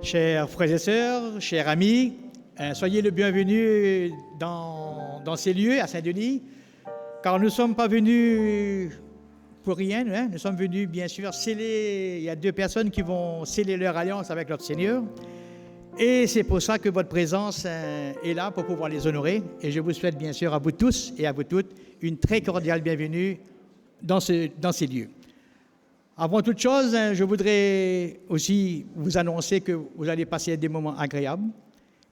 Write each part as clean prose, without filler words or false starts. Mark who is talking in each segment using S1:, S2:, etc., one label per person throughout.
S1: Chers frères et sœurs, chers amis, soyez le bienvenu dans ces lieux à Saint-Denis, car nous ne sommes pas venus pour rien, hein. Nous sommes venus bien sûr sceller, il y a deux personnes qui vont sceller leur alliance avec notre Seigneur, et c'est pour ça que votre présence est là pour pouvoir les honorer, et je vous souhaite bien sûr à vous tous et à vous toutes une très cordiale bienvenue dans ces lieux. Avant toute chose, je voudrais aussi vous annoncer que vous allez passer des moments agréables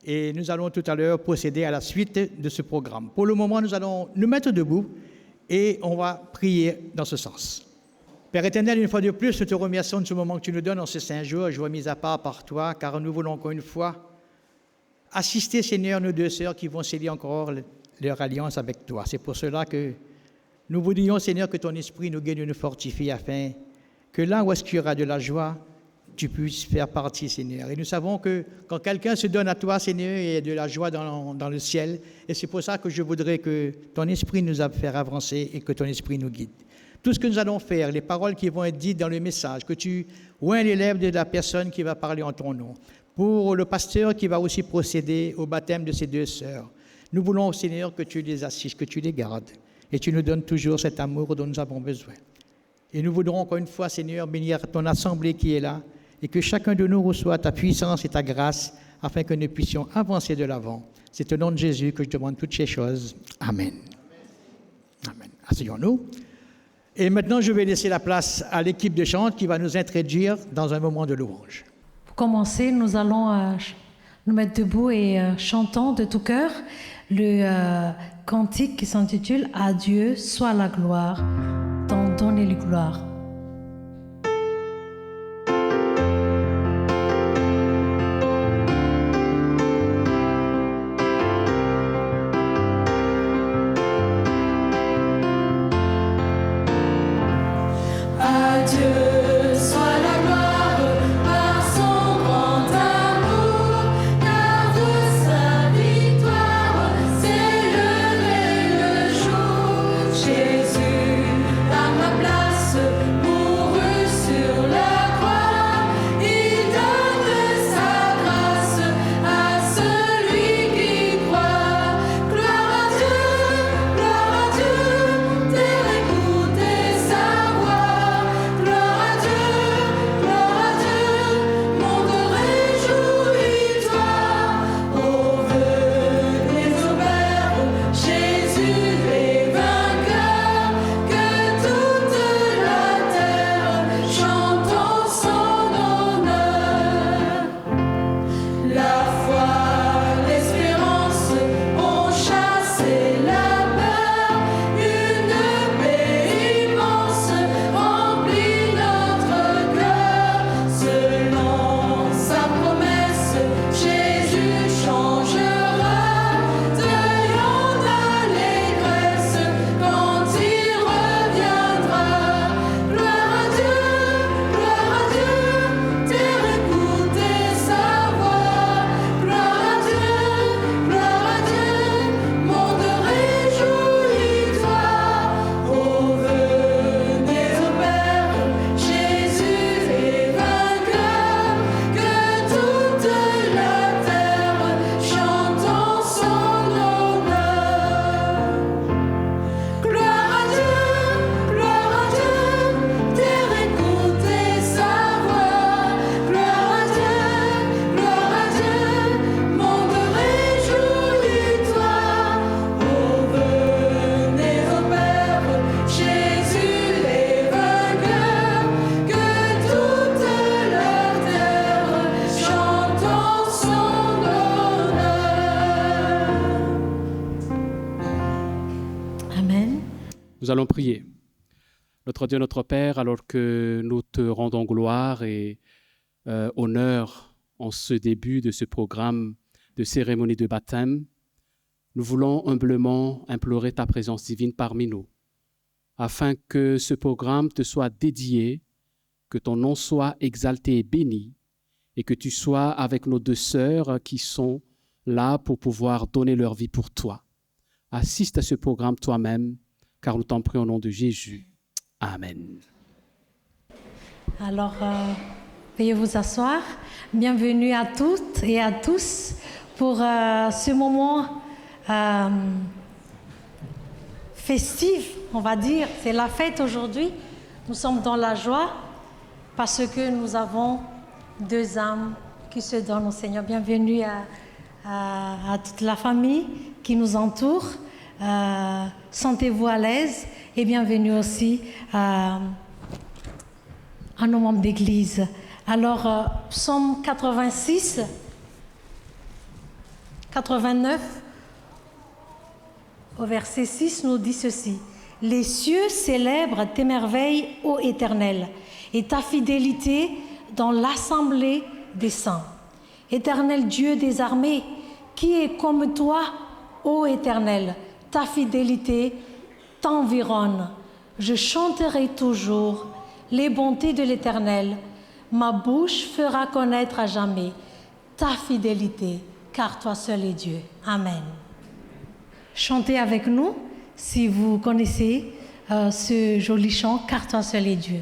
S1: et nous allons tout à l'heure procéder à la suite de ce programme. Pour le moment, nous allons nous mettre debout et on va prier dans ce sens. Père éternel, une fois de plus, nous te remercions de ce moment que tu nous donnes en ces 5 jours, joie mise à part par toi, car nous voulons encore une fois assister, Seigneur, nos deux sœurs qui vont sceller encore leur alliance avec toi. C'est pour cela que nous voudrions, Seigneur, que ton esprit nous guide et nous fortifie afin que là où est-ce qu'il y aura de la joie, tu puisses faire partie, Seigneur. Et nous savons que quand quelqu'un se donne à toi, Seigneur, il y a de la joie dans le ciel. Et c'est pour ça que je voudrais que ton esprit nous fasse avancer et que ton esprit nous guide. Tout ce que nous allons faire, les paroles qui vont être dites dans le message, que tu oins les lèvres de la personne qui va parler en ton nom. Pour le pasteur qui va aussi procéder au baptême de ses deux sœurs. Nous voulons, Seigneur, que tu les assistes, que tu les gardes. Et tu nous donnes toujours cet amour dont nous avons besoin. Et nous voudrons encore une fois, Seigneur, bénir ton assemblée qui est là et que chacun de nous reçoive ta puissance et ta grâce afin que nous puissions avancer de l'avant. C'est au nom de Jésus que je demande toutes ces choses. Amen. Amen. Asseyons-nous. Et maintenant, je vais laisser la place à l'équipe de chant qui va nous introduire dans un moment de louange.
S2: Pour commencer, nous allons nous mettre debout et chantons de tout cœur le cantique qui s'intitule « À Dieu soit la gloire ». Donnez-lui gloire.
S3: Nous allons prier. Notre Dieu, notre Père, alors que nous te rendons gloire et honneur en ce début de ce programme de cérémonie de baptême, nous voulons humblement implorer ta présence divine parmi nous, afin que ce programme te soit dédié, que ton nom soit exalté et béni, et que tu sois avec nos deux sœurs qui sont là pour pouvoir donner leur vie pour toi. Assiste à ce programme toi-même, car nous t'en prions au nom de Jésus. Amen.
S2: Alors, Veuillez vous asseoir. Bienvenue à toutes et à tous pour ce moment festif, on va dire. C'est la fête aujourd'hui. Nous sommes dans la joie parce que nous avons 2 âmes qui se donnent au Seigneur. Bienvenue à toute la famille qui nous entoure. Sentez-vous à l'aise et bienvenue aussi à nos membres d'église. Alors, psaume 86, 89, au verset 6, nous dit ceci. « Les cieux célèbrent tes merveilles, ô Éternel, et ta fidélité dans l'assemblée des saints. Éternel Dieu des armées, qui est comme toi, ô Éternel, ta fidélité t'environne. Je chanterai toujours les bontés de l'Éternel. Ma bouche fera connaître à jamais ta fidélité, car toi seul es Dieu. » Amen. Chantez avec nous si vous connaissez ce joli chant, « Car toi seul es Dieu ».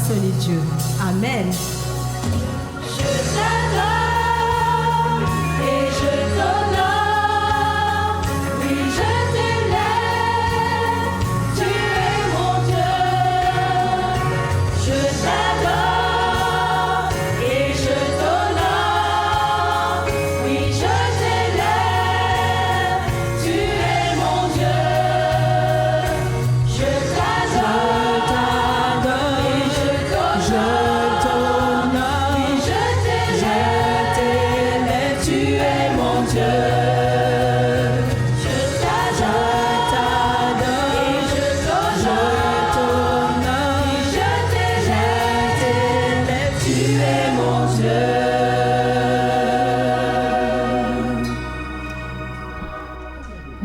S4: seul est Dieu. Amen.
S5: Je t'adore et je t'honore, oui je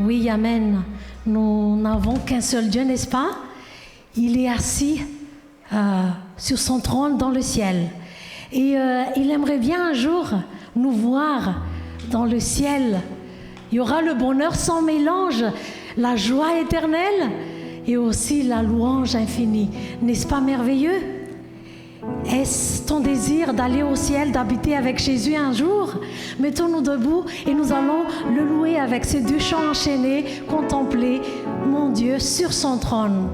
S2: Oui, Amen. Nous n'avons qu'un seul Dieu, n'est-ce pas? Il est assis sur son trône dans le ciel. Et il aimerait bien un jour nous voir dans le ciel. Il y aura le bonheur sans mélange, la joie éternelle et aussi la louange infinie. N'est-ce pas merveilleux? Est-ce ton désir d'aller au ciel, d'habiter avec Jésus un jour? Mettons-nous debout et nous allons le louer avec ces deux chants enchaînés, contempler mon Dieu sur son trône.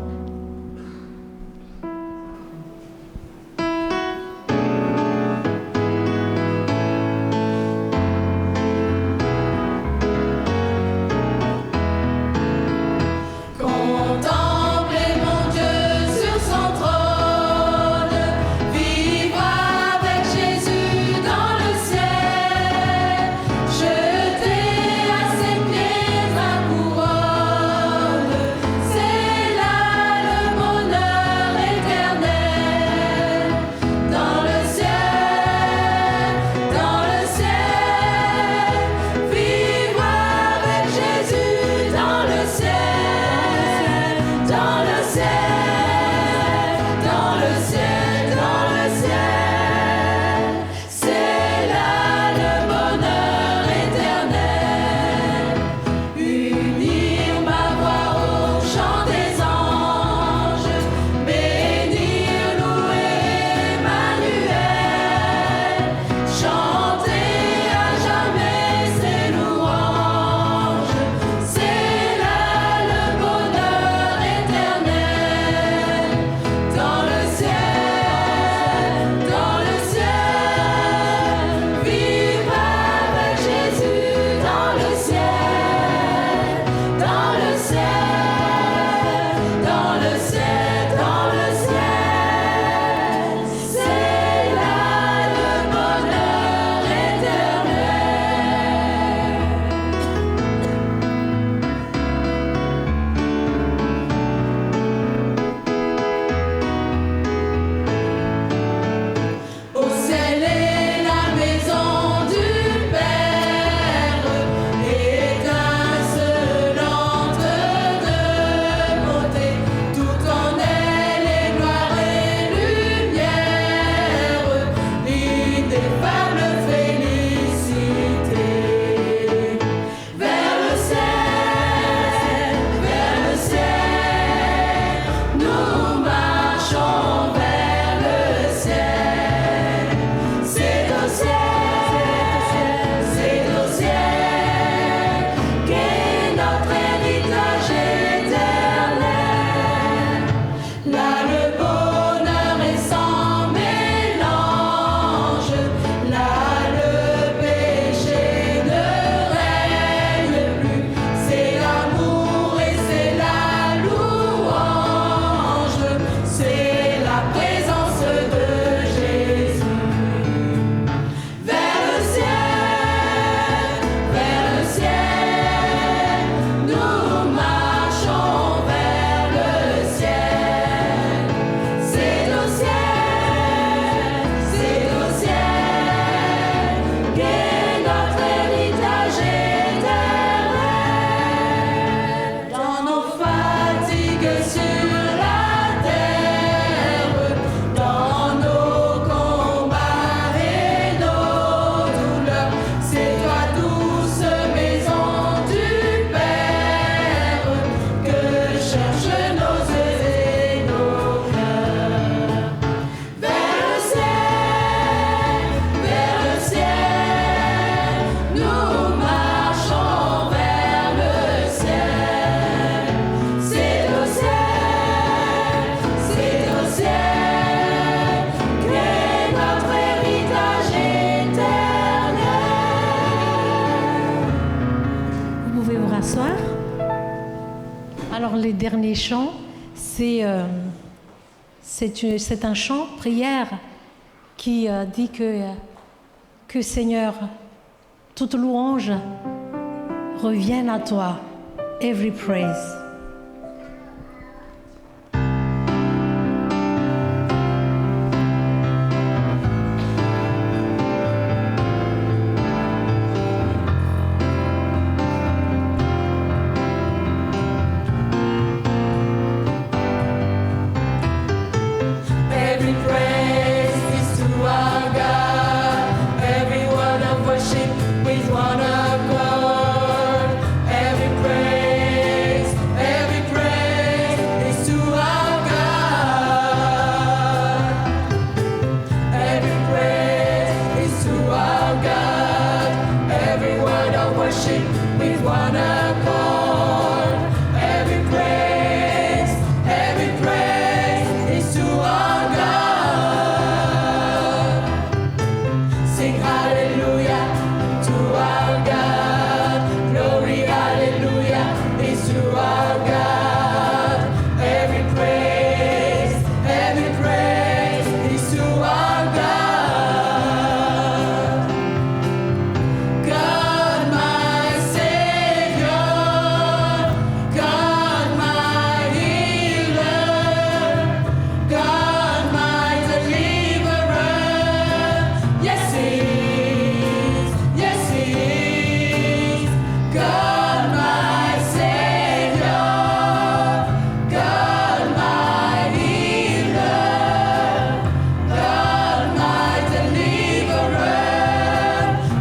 S2: Alors les derniers chants, c'est un chant prière qui dit que Seigneur, toute louange revienne à toi. Every praise.
S5: Every praise is to our God. Every word of worship with one accord. Every praise is to our God. Every praise is to our God. Every word of worship with one accord. Every praise is to our God. Sing hallelujah to our God. Glory, hallelujah is to our God. Every praise is to our God. God my Savior, God my healer, God my deliverer. Yes, He is. Yes, He is. God my Savior, God my healer, God my deliverer.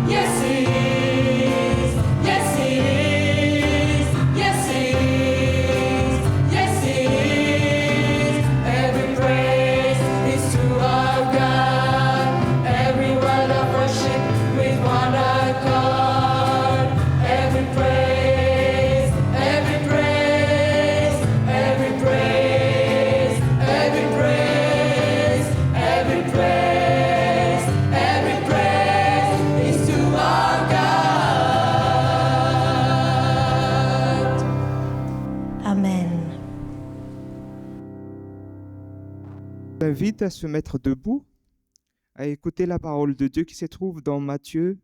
S5: Yes, He is. Yes, He is. Yes, He is. Yes, He is. Every praise is to our God. Every word of worship with one accord. Every praise, every praise, every praise, every praise, every praise, every praise is to our God.
S2: Amen.
S4: J'invite à se mettre debout, à écouter la parole de Dieu qui se trouve dans Matthieu,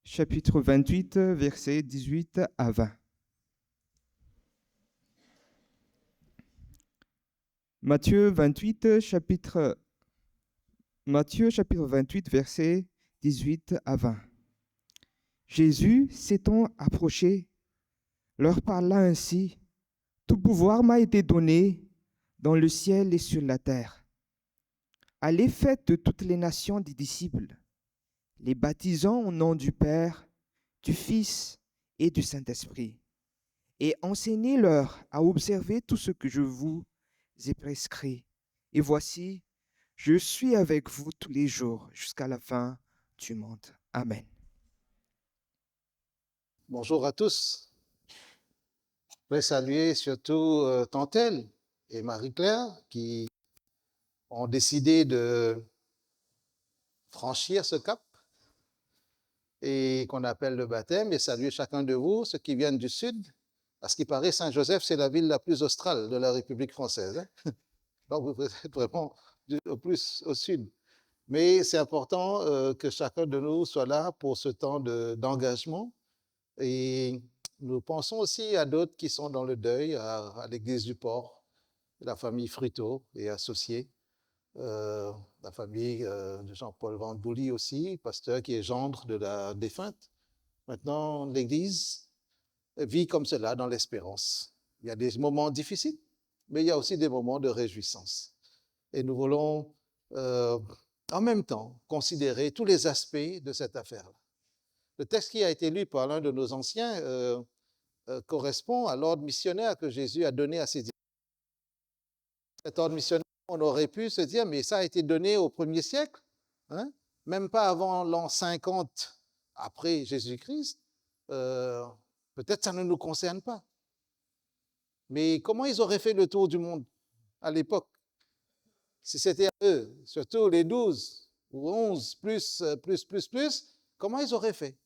S4: chapitre 28, versets 18 à 20. Matthieu, chapitre 28, versets 18 à 20. Jésus, s'étant approché, leur parla ainsi: « Tout pouvoir m'a été donné dans le ciel et sur la terre. Allez, faites de toutes les nations des disciples, les baptisant au nom du Père, du Fils et du Saint-Esprit, et enseignez-leur à observer tout ce que je vous ai prescrit. Et voici, je suis avec vous tous les jours jusqu'à la fin du monde. Amen. »
S6: Bonjour à tous. Je voudrais saluer surtout Tantelle et Marie-Claire qui ont décidé de franchir ce cap et qu'on appelle le baptême, et saluer chacun de vous, ceux qui viennent du sud. À ce qui paraît, Saint-Joseph, c'est la ville la plus australe de la République française. Donc vous êtes vraiment au plus au sud. Mais c'est important que chacun de nous soit là pour ce temps d'engagement. Et nous pensons aussi à d'autres qui sont dans le deuil, à l'église du Port, la famille Fruteau et associés, la famille de Jean-Paul Vandebouli aussi, pasteur qui est gendre de la défunte. Maintenant, l'église vit comme cela dans l'espérance. Il y a des moments difficiles, mais il y a aussi des moments de réjouissance. Et nous voulons en même temps considérer tous les aspects de cette affaire-là. Le texte qui a été lu par l'un de nos anciens correspond à l'ordre missionnaire que Jésus a donné à ses disciples. Cet ordre missionnaire, on aurait pu se dire, mais ça a été donné au 1er siècle, hein? Même pas avant l'an 50 après Jésus-Christ. Peut-être ça ne nous concerne pas. Mais comment ils auraient fait le tour du monde à l'époque? Si c'était à eux, surtout les 12 ou 11 plus, comment ils auraient fait?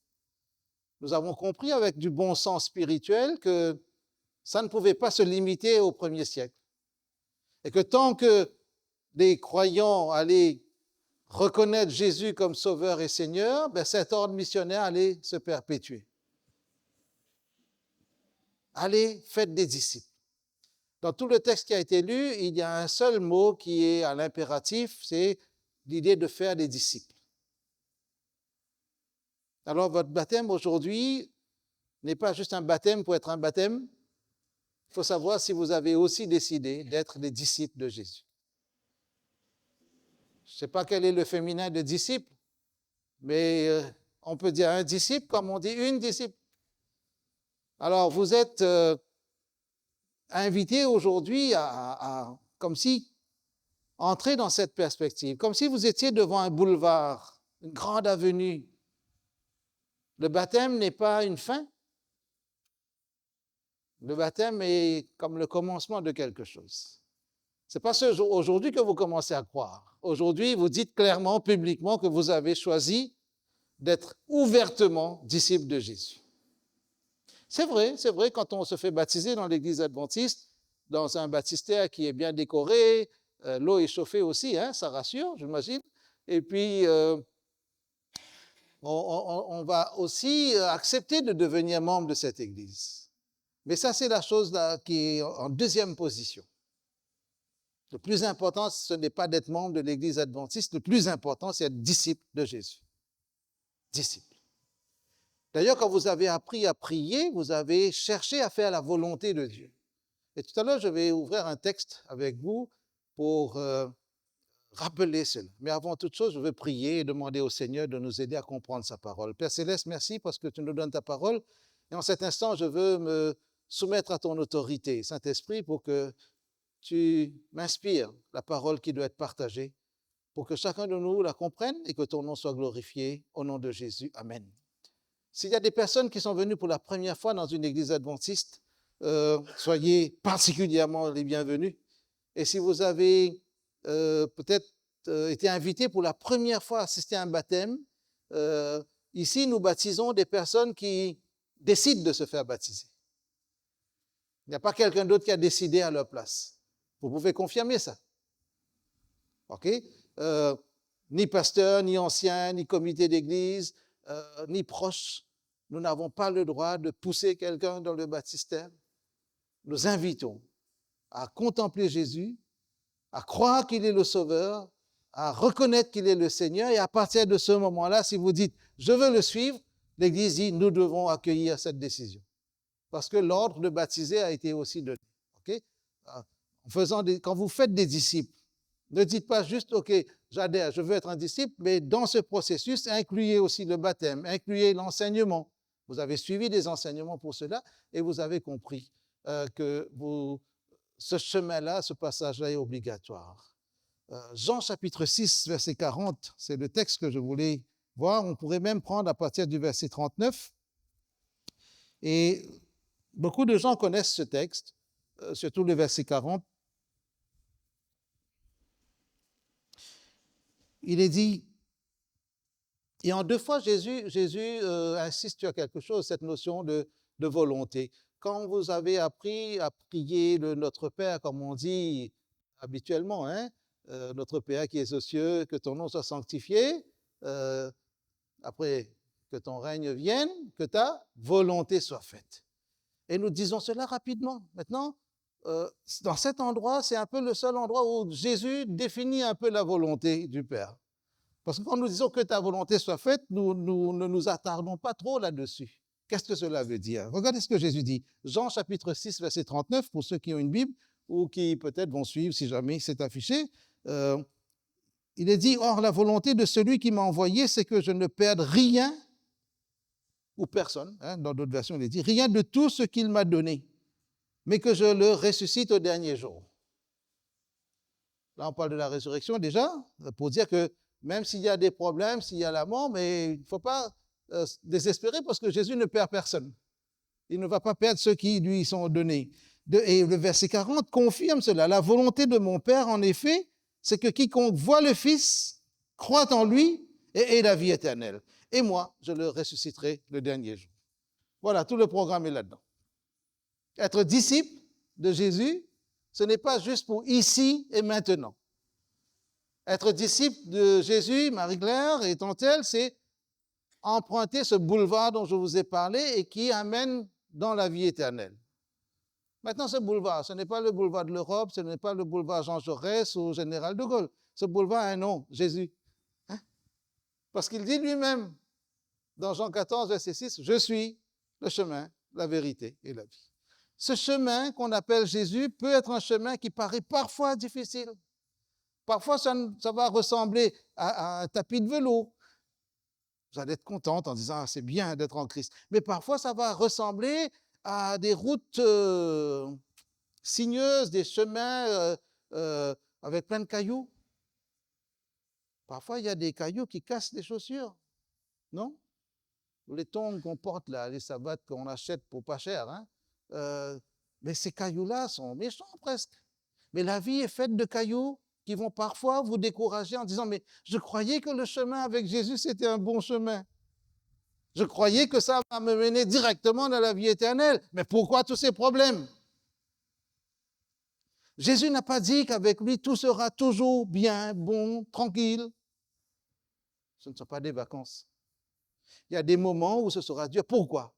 S6: Nous avons compris avec du bon sens spirituel que ça ne pouvait pas se limiter au 1er siècle. Et que tant que les croyants allaient reconnaître Jésus comme Sauveur et Seigneur, ben cet ordre missionnaire allait se perpétuer. Allez, faites des disciples. Dans tout le texte qui a été lu, il y a un seul mot qui est à l'impératif, c'est l'idée de faire des disciples. Alors votre baptême aujourd'hui n'est pas juste un baptême pour être un baptême. Il faut savoir si vous avez aussi décidé d'être des disciples de Jésus. Je ne sais pas quel est le féminin de disciple, mais on peut dire un disciple comme on dit une disciple. Alors vous êtes invités aujourd'hui à comme si entrer dans cette perspective, comme si vous étiez devant un boulevard, une grande avenue. Le baptême n'est pas une fin. Le baptême est comme le commencement de quelque chose. Ce n'est pas aujourd'hui que vous commencez à croire. Aujourd'hui, vous dites clairement, publiquement, que vous avez choisi d'être ouvertement disciple de Jésus. C'est vrai, quand on se fait baptiser dans l'église adventiste, dans un baptistère qui est bien décoré, l'eau est chauffée aussi, hein, ça rassure, j'imagine. Et puis, on va aussi accepter de devenir membre de cette église. Mais ça, c'est la chose là, qui est en deuxième position. Le plus important, ce n'est pas d'être membre de l'église adventiste, le plus important, c'est être disciple de Jésus. Disciple. D'ailleurs, quand vous avez appris à prier, vous avez cherché à faire la volonté de Dieu. Et tout à l'heure, je vais ouvrir un texte avec vous pour rappeler cela. Mais avant toute chose, je veux prier et demander au Seigneur de nous aider à comprendre sa parole. Père Céleste, merci parce que tu nous donnes ta parole. Et en cet instant, je veux me soumettre à ton autorité, Saint-Esprit, pour que tu m'inspires la parole qui doit être partagée, pour que chacun de nous la comprenne et que ton nom soit glorifié. Au nom de Jésus, Amen. S'il y a des personnes qui sont venues pour la première fois dans une église adventiste, soyez particulièrement les bienvenus. Et si vous avez peut-être été invité pour la première fois à assister à un baptême, ici nous baptisons des personnes qui décident de se faire baptiser. Il n'y a pas quelqu'un d'autre qui a décidé à leur place. Vous pouvez confirmer ça. OK? Ni pasteur, ni ancien, ni comité d'église, ni proche, nous n'avons pas le droit de pousser quelqu'un dans le baptistère. Nous invitons à contempler Jésus, à croire qu'il est le Sauveur, à reconnaître qu'il est le Seigneur, et à partir de ce moment-là, si vous dites « je veux le suivre », l'Église dit « nous devons accueillir cette décision ». Parce que l'ordre de baptiser a été aussi donné. Okay? Quand vous faites des disciples, ne dites pas juste « ok, j'adhère, je veux être un disciple », mais dans ce processus, incluez aussi le baptême, incluez l'enseignement. Vous avez suivi des enseignements pour cela et vous avez compris que ce chemin-là, ce passage-là est obligatoire. Jean chapitre 6, verset 40, c'est le texte que je voulais voir. On pourrait même prendre à partir du verset 39. Et beaucoup de gens connaissent ce texte, surtout le verset 40. Il est dit, et en deux fois, Jésus insiste sur quelque chose, cette notion de volonté. Quand vous avez appris à prier le Notre Père, comme on dit habituellement, hein, Notre Père qui es aux cieux, que ton nom soit sanctifié, après que ton règne vienne, que ta volonté soit faite. Et nous disons cela rapidement. Maintenant, dans cet endroit, c'est un peu le seul endroit où Jésus définit un peu la volonté du Père. Parce que quand nous disons que ta volonté soit faite, nous ne nous attardons pas trop là-dessus. Qu'est-ce que cela veut dire? Regardez ce que Jésus dit. Jean chapitre 6, verset 39, pour ceux qui ont une Bible ou qui peut-être vont suivre si jamais c'est affiché. Il est dit, « Or, la volonté de celui qui m'a envoyé, c'est que je ne perde rien, ou personne, hein, dans d'autres versions il est dit, rien de tout ce qu'il m'a donné, mais que je le ressuscite au dernier jour. » Là, on parle de la résurrection déjà, pour dire que même s'il y a des problèmes, s'il y a la mort, mais il ne faut pas désespérer parce que Jésus ne perd personne. Il ne va pas perdre ceux qui lui sont donnés. Et le verset 40 confirme cela. La volonté de mon Père, en effet, c'est que quiconque voit le Fils croit en lui et ait la vie éternelle. Et moi, je le ressusciterai le dernier jour. Voilà, tout le programme est là-dedans. Être disciple de Jésus, ce n'est pas juste pour ici et maintenant. Être disciple de Jésus, Marie-Claire et Tantelle, c'est emprunter ce boulevard dont je vous ai parlé et qui amène dans la vie éternelle. Maintenant, ce boulevard, ce n'est pas le boulevard de l'Europe, ce n'est pas le boulevard Jean Jaurès ou Général de Gaulle. Ce boulevard a un nom, Jésus. Hein? Parce qu'il dit lui-même, dans Jean 14, verset 6, « Je suis le chemin, la vérité et la vie. » Ce chemin qu'on appelle Jésus peut être un chemin qui paraît parfois difficile. Parfois, ça va ressembler à un tapis de velours. Vous allez être contente en disant, ah, c'est bien d'être en Christ. Mais parfois, ça va ressembler à des routes sinueuses, des chemins avec plein de cailloux. Parfois, il y a des cailloux qui cassent les chaussures, non? Les tongs qu'on porte là, les sabbats qu'on achète pour pas cher. Hein? Mais ces cailloux-là sont méchants presque. Mais la vie est faite de cailloux qui vont parfois vous décourager en disant, mais je croyais que le chemin avec Jésus, c'était un bon chemin. Je croyais que ça va me mener directement dans la vie éternelle. Mais pourquoi tous ces problèmes? Jésus n'a pas dit qu'avec lui, tout sera toujours bien, bon, tranquille. Ce ne sont pas des vacances. Il y a des moments où ce sera dur. Pourquoi?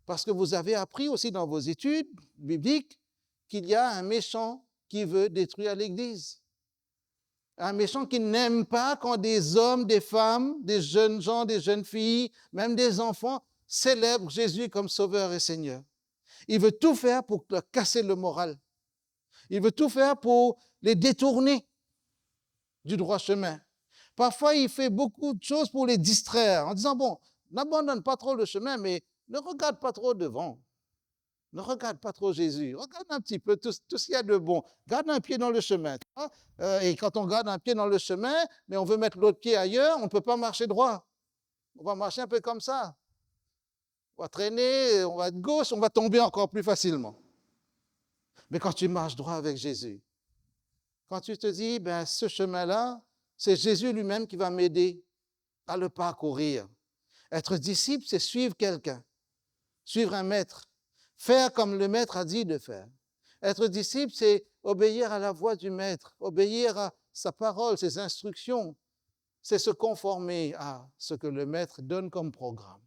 S6: Parce que vous avez appris aussi dans vos études bibliques qu'il y a un méchant qui veut détruire l'Église. Un méchant qui n'aime pas quand des hommes, des femmes, des jeunes gens, des jeunes filles, même des enfants célèbrent Jésus comme Sauveur et Seigneur. Il veut tout faire pour leur casser le moral. Il veut tout faire pour les détourner du droit chemin. Parfois, il fait beaucoup de choses pour les distraire en disant, bon, n'abandonne pas trop le chemin, mais ne regarde pas trop devant. Ne regarde pas trop Jésus. Regarde un petit peu tout ce qu'il y a de bon. Garde un pied dans le chemin. Et quand on garde un pied dans le chemin, mais on veut mettre l'autre pied ailleurs, on ne peut pas marcher droit. On va marcher un peu comme ça. On va traîner, on va être gauche, on va tomber encore plus facilement. Mais quand tu marches droit avec Jésus, quand tu te dis, ben, ce chemin-là, c'est Jésus lui-même qui va m'aider à le parcourir. Être disciple, c'est suivre quelqu'un, suivre un maître, faire comme le maître a dit de faire. Être disciple, c'est obéir à la voix du maître, obéir à sa parole, ses instructions. C'est se conformer à ce que le maître donne comme programme.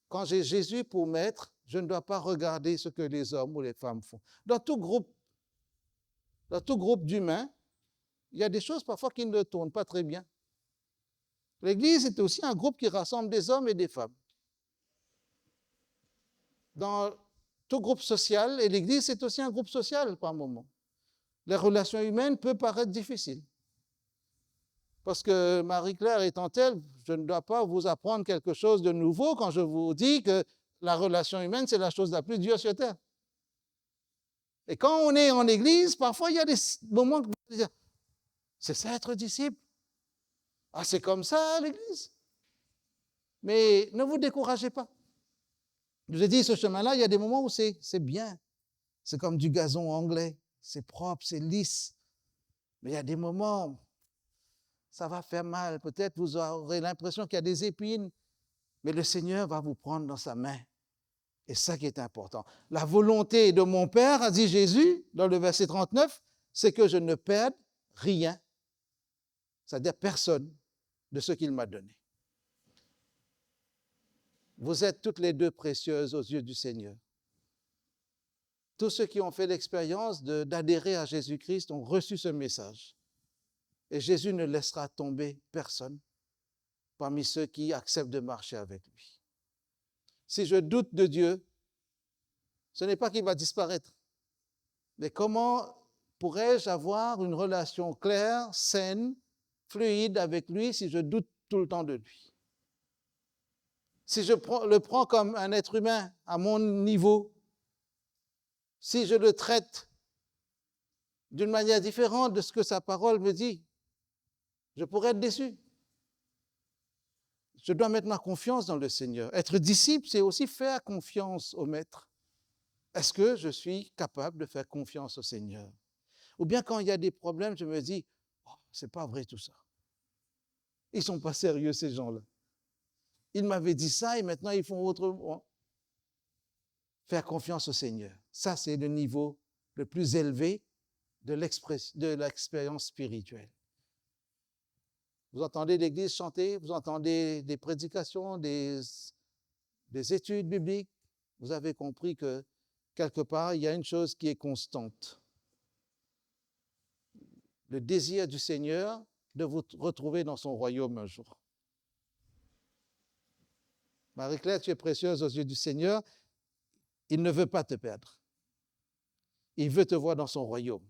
S6: Quand j'ai Jésus pour maître, je ne dois pas regarder ce que les hommes ou les femmes font. Dans tout groupe d'humains, il y a des choses parfois qui ne tournent pas très bien. L'Église est aussi un groupe qui rassemble des hommes et des femmes. Dans tout groupe social, et l'Église est aussi un groupe social par moment. Les relations humaines peuvent paraître difficiles. Parce que Marie-Claire étant telle, je ne dois pas vous apprendre quelque chose de nouveau quand je vous dis que la relation humaine, c'est la chose la plus dure sur terre. Et quand on est en Église, parfois il y a des moments où vous dites, c'est ça être disciple? Ah, c'est comme ça l'Église. Mais ne vous découragez pas. Je vous ai dit, ce chemin-là, il y a des moments où c'est bien. C'est comme du gazon anglais. C'est propre, c'est lisse. Mais il y a des moments, ça va faire mal. Peut-être vous aurez l'impression qu'il y a des épines. Mais le Seigneur va vous prendre dans sa main. Et ça qui est important. La volonté de mon Père, a dit Jésus, dans le verset 39, c'est que je ne perde rien, c'est-à-dire personne, de ce qu'il m'a donné. Vous êtes toutes les deux précieuses aux yeux du Seigneur. Tous ceux qui ont fait l'expérience d'adhérer à Jésus-Christ ont reçu ce message. Et Jésus ne laissera tomber personne parmi ceux qui acceptent de marcher avec lui. Si je doute de Dieu, ce n'est pas qu'il va disparaître. Mais comment pourrais-je avoir une relation claire, saine, fluide avec lui si je doute tout le temps de lui? Si je le prends comme un être humain à mon niveau, si je le traite d'une manière différente de ce que sa parole me dit, je pourrais être déçu. Je dois mettre ma confiance dans le Seigneur. Être disciple, c'est aussi faire confiance au Maître. Est-ce que je suis capable de faire confiance au Seigneur? Ou bien quand il y a des problèmes, je me dis, oh, c'est pas vrai tout ça. Ils ne sont pas sérieux ces gens-là. Ils m'avaient dit ça et maintenant ils font autrement. Faire confiance au Seigneur. Ça, c'est le niveau le plus élevé de l'expérience spirituelle. Vous entendez l'Église chanter, vous entendez des prédications, des études bibliques, vous avez compris que quelque part, il y a une chose qui est constante. Le désir du Seigneur de vous retrouver dans son royaume un jour. Marie-Claire, tu es précieuse aux yeux du Seigneur. Il ne veut pas te perdre. Il veut te voir dans son royaume.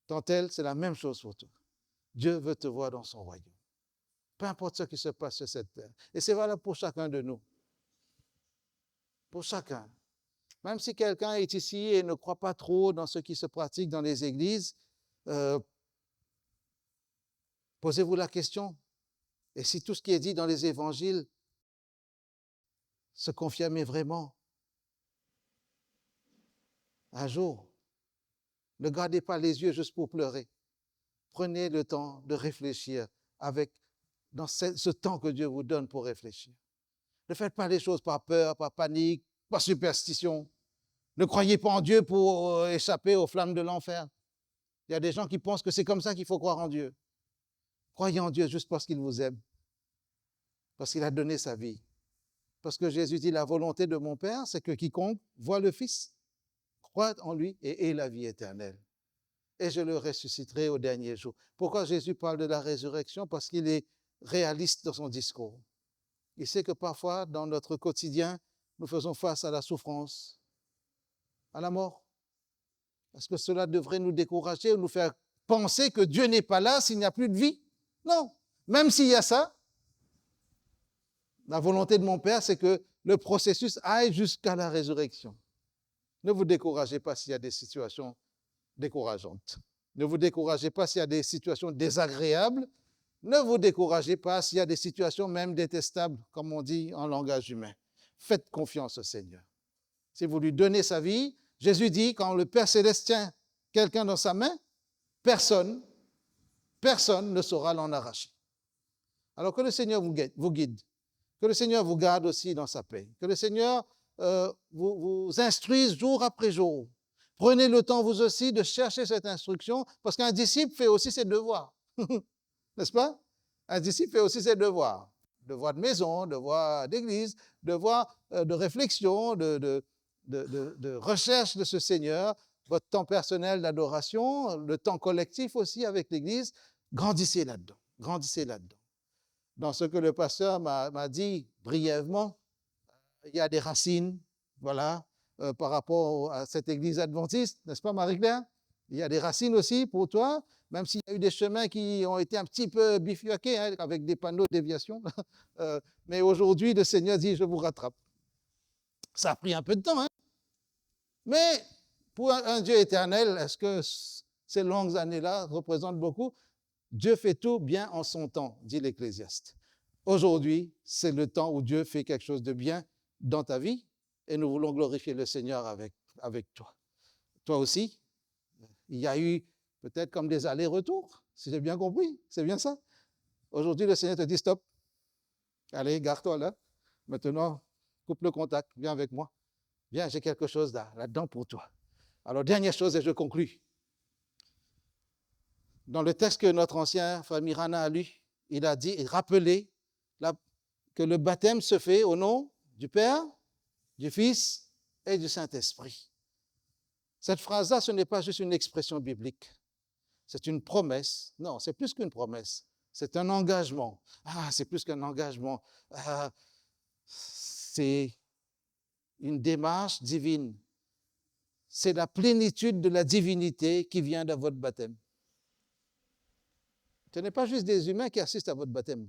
S6: Tantelle, c'est la même chose pour toi. Dieu veut te voir dans son royaume. Peu importe ce qui se passe sur cette terre. Et c'est valable pour chacun de nous. Pour chacun. Même si quelqu'un est ici et ne croit pas trop dans ce qui se pratique dans les églises, posez-vous la question. Et si tout ce qui est dit dans les évangiles se confirmait vraiment, un jour, ne gardez pas les yeux juste pour pleurer. Prenez le temps de réfléchir dans ce temps que Dieu vous donne pour réfléchir. Ne faites pas les choses par peur, par panique, par superstition. Ne croyez pas en Dieu pour échapper aux flammes de l'enfer. Il y a des gens qui pensent que c'est comme ça qu'il faut croire en Dieu. Croyez en Dieu juste parce qu'il vous aime, parce qu'il a donné sa vie. Parce que Jésus dit, la volonté de mon Père, c'est que quiconque voit le Fils, croit en lui et ait la vie éternelle. Et je le ressusciterai au dernier jour. Pourquoi Jésus parle de la résurrection? Parce qu'il est réaliste dans son discours. Il sait que parfois, dans notre quotidien, nous faisons face à la souffrance, à la mort. Est-ce que cela devrait nous décourager ou nous faire penser que Dieu n'est pas là s'il n'y a plus de vie? Non. Même s'il y a ça, la volonté de mon Père, c'est que le processus aille jusqu'à la résurrection. Ne vous découragez pas s'il y a des situations décourageantes. Ne vous découragez pas s'il y a des situations désagréables. Ne vous découragez pas s'il y a des situations même détestables, comme on dit en langage humain. Faites confiance au Seigneur. Si vous lui donnez sa vie, Jésus dit, quand le Père Céleste tient quelqu'un dans sa main, personne ne saura l'en arracher. Alors que le Seigneur vous guide, que le Seigneur vous garde aussi dans sa paix, que le Seigneur vous instruise jour après jour. Prenez le temps vous aussi de chercher cette instruction, parce qu'un disciple fait aussi ses devoirs. N'est-ce pas? Un disciple fait aussi ses devoirs. Devoirs de maison, devoirs d'église, devoirs de réflexion, de recherche de ce Seigneur, votre temps personnel d'adoration, le temps collectif aussi avec l'église. Grandissez là-dedans. Grandissez là-dedans. Dans ce que le pasteur m'a dit brièvement, il y a des racines, voilà, par rapport à cette église adventiste, n'est-ce pas Marie-Claire? Il y a des racines aussi pour toi, même s'il y a eu des chemins qui ont été un petit peu bifurqués, hein, avec des panneaux de déviation. Mais aujourd'hui, le Seigneur dit, je vous rattrape. Ça a pris un peu de temps, hein? Mais pour un Dieu éternel, est-ce que ces longues années-là représentent beaucoup? Dieu fait tout bien en son temps, dit l'Ecclésiaste. Aujourd'hui, c'est le temps où Dieu fait quelque chose de bien dans ta vie et nous voulons glorifier le Seigneur avec toi. Toi aussi, il y a eu peut-être comme des allers-retours, si j'ai bien compris, c'est bien ça. Aujourd'hui, le Seigneur te dit stop. Allez, garde-toi là. Maintenant, coupe le contact, viens avec moi. Viens, j'ai quelque chose là-dedans pour toi. Alors, dernière chose et je conclus. Dans le texte que notre ancien frère Mirana a lu, il a dit et rappelé que le baptême se fait au nom du Père, du Fils et du Saint-Esprit. Cette phrase-là, ce n'est pas juste une expression biblique. C'est une promesse. Non, c'est plus qu'une promesse. C'est un engagement. Ah, c'est plus qu'un engagement. C'est une démarche divine. C'est la plénitude de la divinité qui vient de votre baptême. Ce n'est pas juste des humains qui assistent à votre baptême.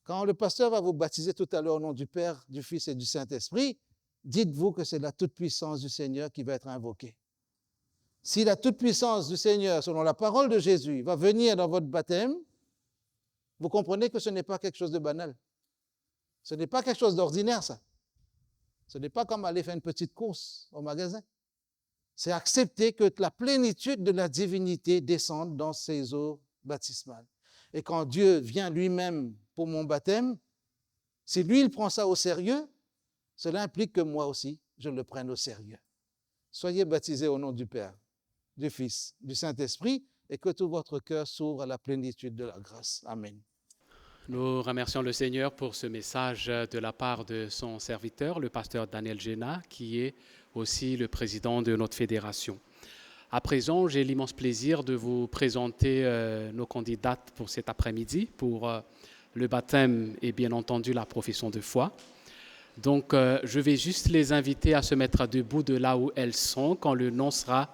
S6: Quand le pasteur va vous baptiser tout à l'heure au nom du Père, du Fils et du Saint-Esprit, dites-vous que c'est la toute-puissance du Seigneur qui va être invoquée. Si la toute-puissance du Seigneur, selon la parole de Jésus, va venir dans votre baptême, vous comprenez que ce n'est pas quelque chose de banal. Ce n'est pas quelque chose d'ordinaire, ça. Ce n'est pas comme aller faire une petite course au magasin. C'est accepter que la plénitude de la divinité descende dans ces eaux baptismales. Et quand Dieu vient lui-même pour mon baptême, si lui, il prend ça au sérieux, cela implique que moi aussi, je le prenne au sérieux. Soyez baptisés au nom du Père, du Fils, du Saint-Esprit, et que tout votre cœur s'ouvre à la plénitude de la grâce. Amen.
S3: Nous remercions le Seigneur pour ce message de la part de son serviteur, le pasteur Daniel Géna, qui est aussi le président de notre fédération. À présent, j'ai l'immense plaisir de vous présenter nos candidates pour cet après-midi, pour le baptême et bien entendu la profession de foi. Donc, je vais juste les inviter à se mettre debout de là où elles sont quand le nom sera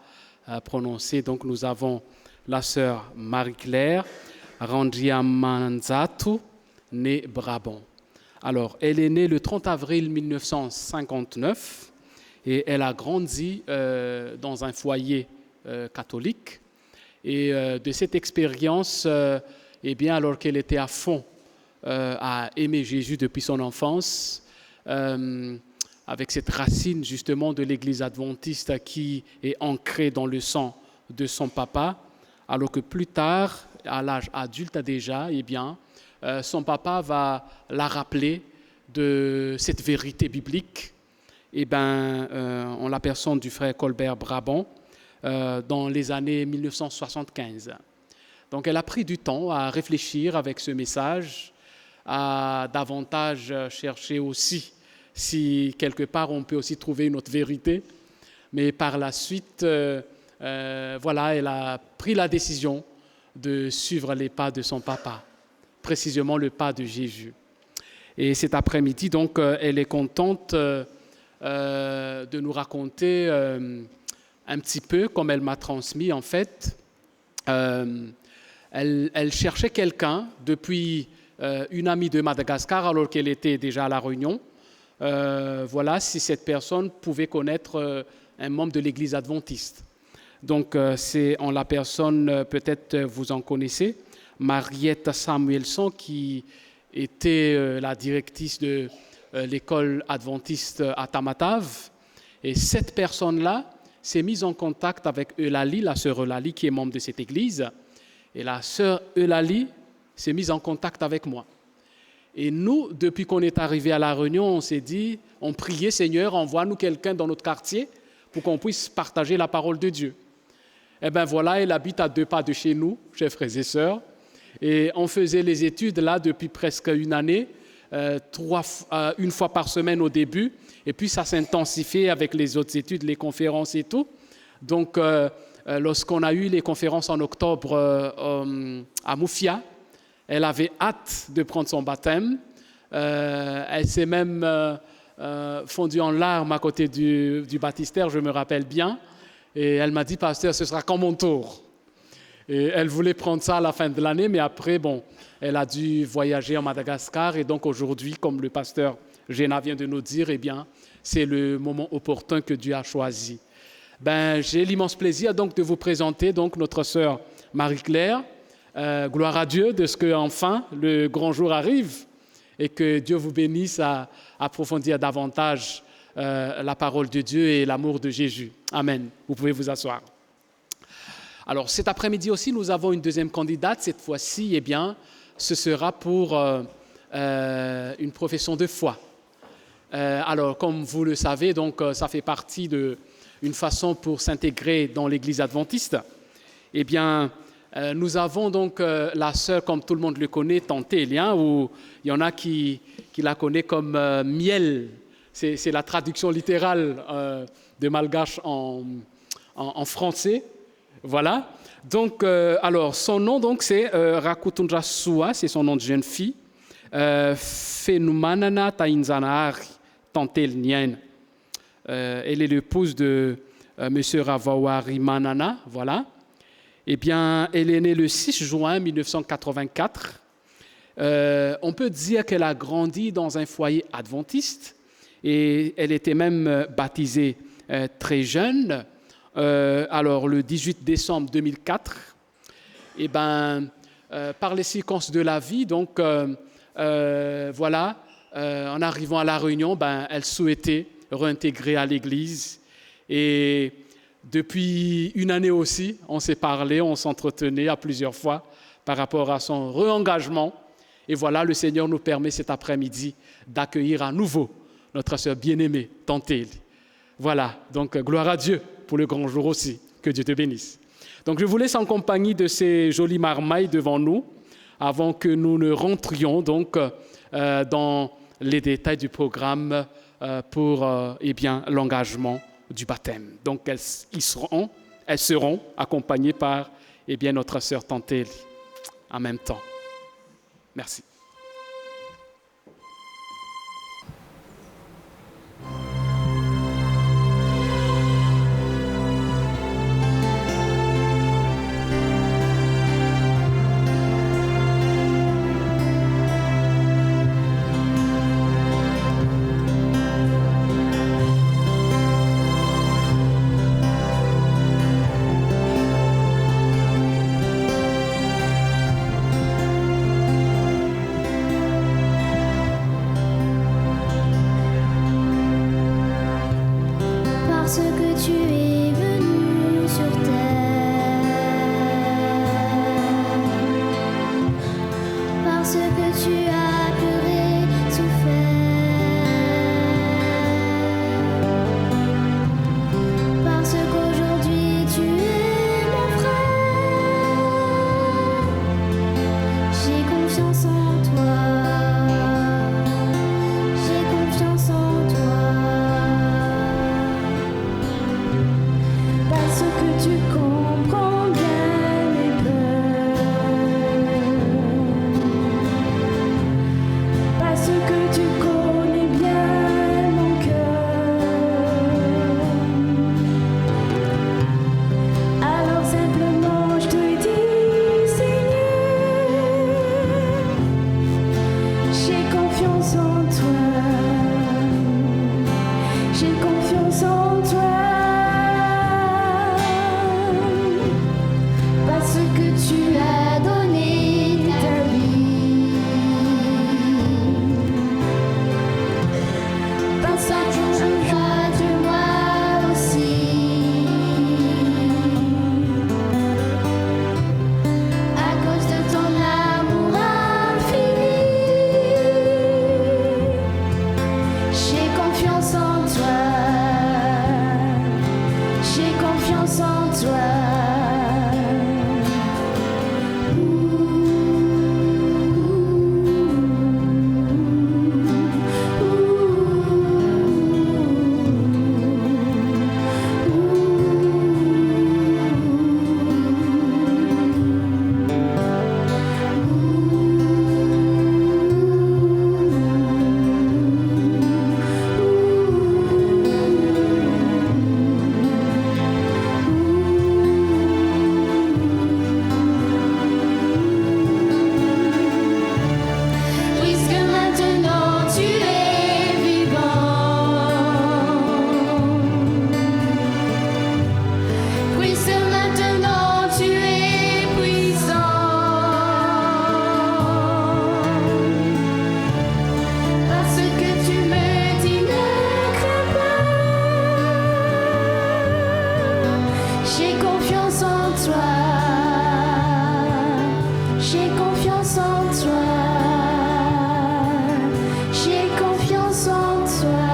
S3: prononcé. Donc, nous avons la sœur Marie-Claire Randriamanzatu, née Brabant. Alors, elle est née le 30 avril 1959 et elle a grandi dans un foyer catholique. Et de cette expérience, eh bien, alors qu'elle était à fond à aimer Jésus depuis son enfance, avec cette racine justement de l'Église adventiste qui est ancrée dans le sang de son papa, alors que plus tard, à l'âge adulte déjà, eh bien, son papa va la rappeler de cette vérité biblique, eh bien, en la personne du frère Colbert Brabant, dans les années 1975. Donc, elle a pris du temps à réfléchir avec ce message, à davantage chercher aussi si quelque part on peut aussi trouver une autre vérité. Mais par la suite, voilà, elle a pris la décision de suivre les pas de son papa, précisément le pas de Jésus. Et cet après-midi, donc, elle est contente de nous raconter un petit peu, comme elle m'a transmis, en fait. Elle cherchait quelqu'un depuis une amie de Madagascar, alors qu'elle était déjà à La Réunion. Voilà, si cette personne pouvait connaître un membre de l'Église adventiste. Donc, c'est en la personne, peut-être vous en connaissez, Mariette Samuelson, qui était la directrice de l'école adventiste à Tamatave. Et cette personne-là s'est mise en contact avec Eulalie, la sœur Eulalie, qui est membre de cette église. Et la sœur Eulalie s'est mise en contact avec moi. Et nous, depuis qu'on est arrivé à La Réunion, on s'est dit, on priait, Seigneur, envoie-nous quelqu'un dans notre quartier pour qu'on puisse partager la parole de Dieu. Eh bien voilà, elle habite à 2 pas de chez nous, chers frères et sœurs. Et on faisait les études là depuis presque une année, une fois par semaine au début. Et puis ça s'intensifiait avec les autres études, les conférences et tout. Donc lorsqu'on a eu les conférences en octobre à Moufia, elle avait hâte de prendre son baptême. Elle s'est même fondue en larmes à côté du baptistère, je me rappelle bien. Et elle m'a dit, pasteur, ce sera quand mon tour. Et elle voulait prendre ça à la fin de l'année, mais après, bon, elle a dû voyager en Madagascar. Et donc aujourd'hui, comme le pasteur Géna vient de nous dire, eh bien, c'est le moment opportun que Dieu a choisi. Ben, j'ai l'immense plaisir donc de vous présenter donc notre sœur Marie-Claire. Gloire à Dieu de ce qu'enfin le grand jour arrive et que Dieu vous bénisse à approfondir davantage la parole de Dieu et l'amour de Jésus. Amen. Vous pouvez vous asseoir. Alors cet après-midi aussi, nous avons une deuxième candidate. Cette fois-ci, eh bien, ce sera pour une profession de foi. Alors, comme vous le savez, donc ça fait partie d'une façon pour s'intégrer dans l'Église adventiste. Eh bien, nous avons donc la sœur, comme tout le monde le connaît, Tante Élien, ou il y en a qui la connaissent comme Miel. C'est la traduction littérale de malgache en français. Voilà. Donc, alors, son nom, donc, c'est Rakutundra Sua, c'est son nom de jeune fille. Fenumanana Tainzanahari, Tante Élien. Elle est l'épouse de M. Ravawari Manana, voilà. Eh bien, elle est née le 6 juin 1984. On peut dire qu'elle a grandi dans un foyer adventiste et elle était même baptisée très jeune. Alors, le 18 décembre 2004, eh ben, par les circonstances de la vie, donc, voilà, en arrivant à La Réunion, ben, elle souhaitait réintégrer à l'Église. Et depuis une année aussi, on s'est parlé, on s'entretenait à plusieurs fois par rapport à son re-engagement. Et voilà, le Seigneur nous permet cet après-midi d'accueillir à nouveau notre sœur bien-aimée, Tante Élie. Voilà, donc gloire à Dieu pour le grand jour aussi. Que Dieu te bénisse. Donc, je vous laisse en compagnie de ces jolies marmailles devant nous, avant que nous ne rentrions donc dans les détails du programme pour l'engagement du baptême. Donc, elles seront accompagnées par notre sœur Tantélie en même temps. Merci.
S7: Parce que tu es venu sur terre, parce que tu as pleuré, souffert, parce qu'aujourd'hui tu es mon frère, j'ai confiance en toi, j'ai confiance en toi. Parce que tu comprends bien mes peurs, parce que tu connais bien mon cœur. Alors simplement je te dis, Seigneur, j'ai confiance en toi, j'ai confiance en toi. Parce que tu as donné ta vie, parce que tu crois de moi aussi, à cause de ton amour infini, j'ai confiance en toi, j'ai confiance en toi. Puisque maintenant tu es vivant, puisque maintenant tu es puissant, parce que tu me dis ne crains pas, j'ai confiance en toi, j'ai confiance en toi. J'ai confiance en toi.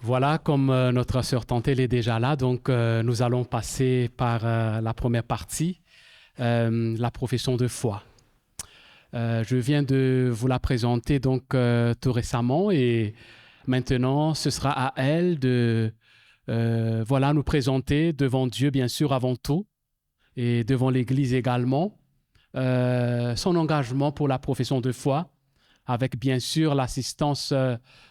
S3: Voilà, comme notre sœur Tantélie est déjà là, donc nous allons passer par la première partie, la profession de foi. Je viens de vous la présenter donc tout récemment et maintenant ce sera à elle de nous présenter devant Dieu bien sûr avant tout et devant l'Église également son engagement pour la profession de foi avec bien sûr l'assistance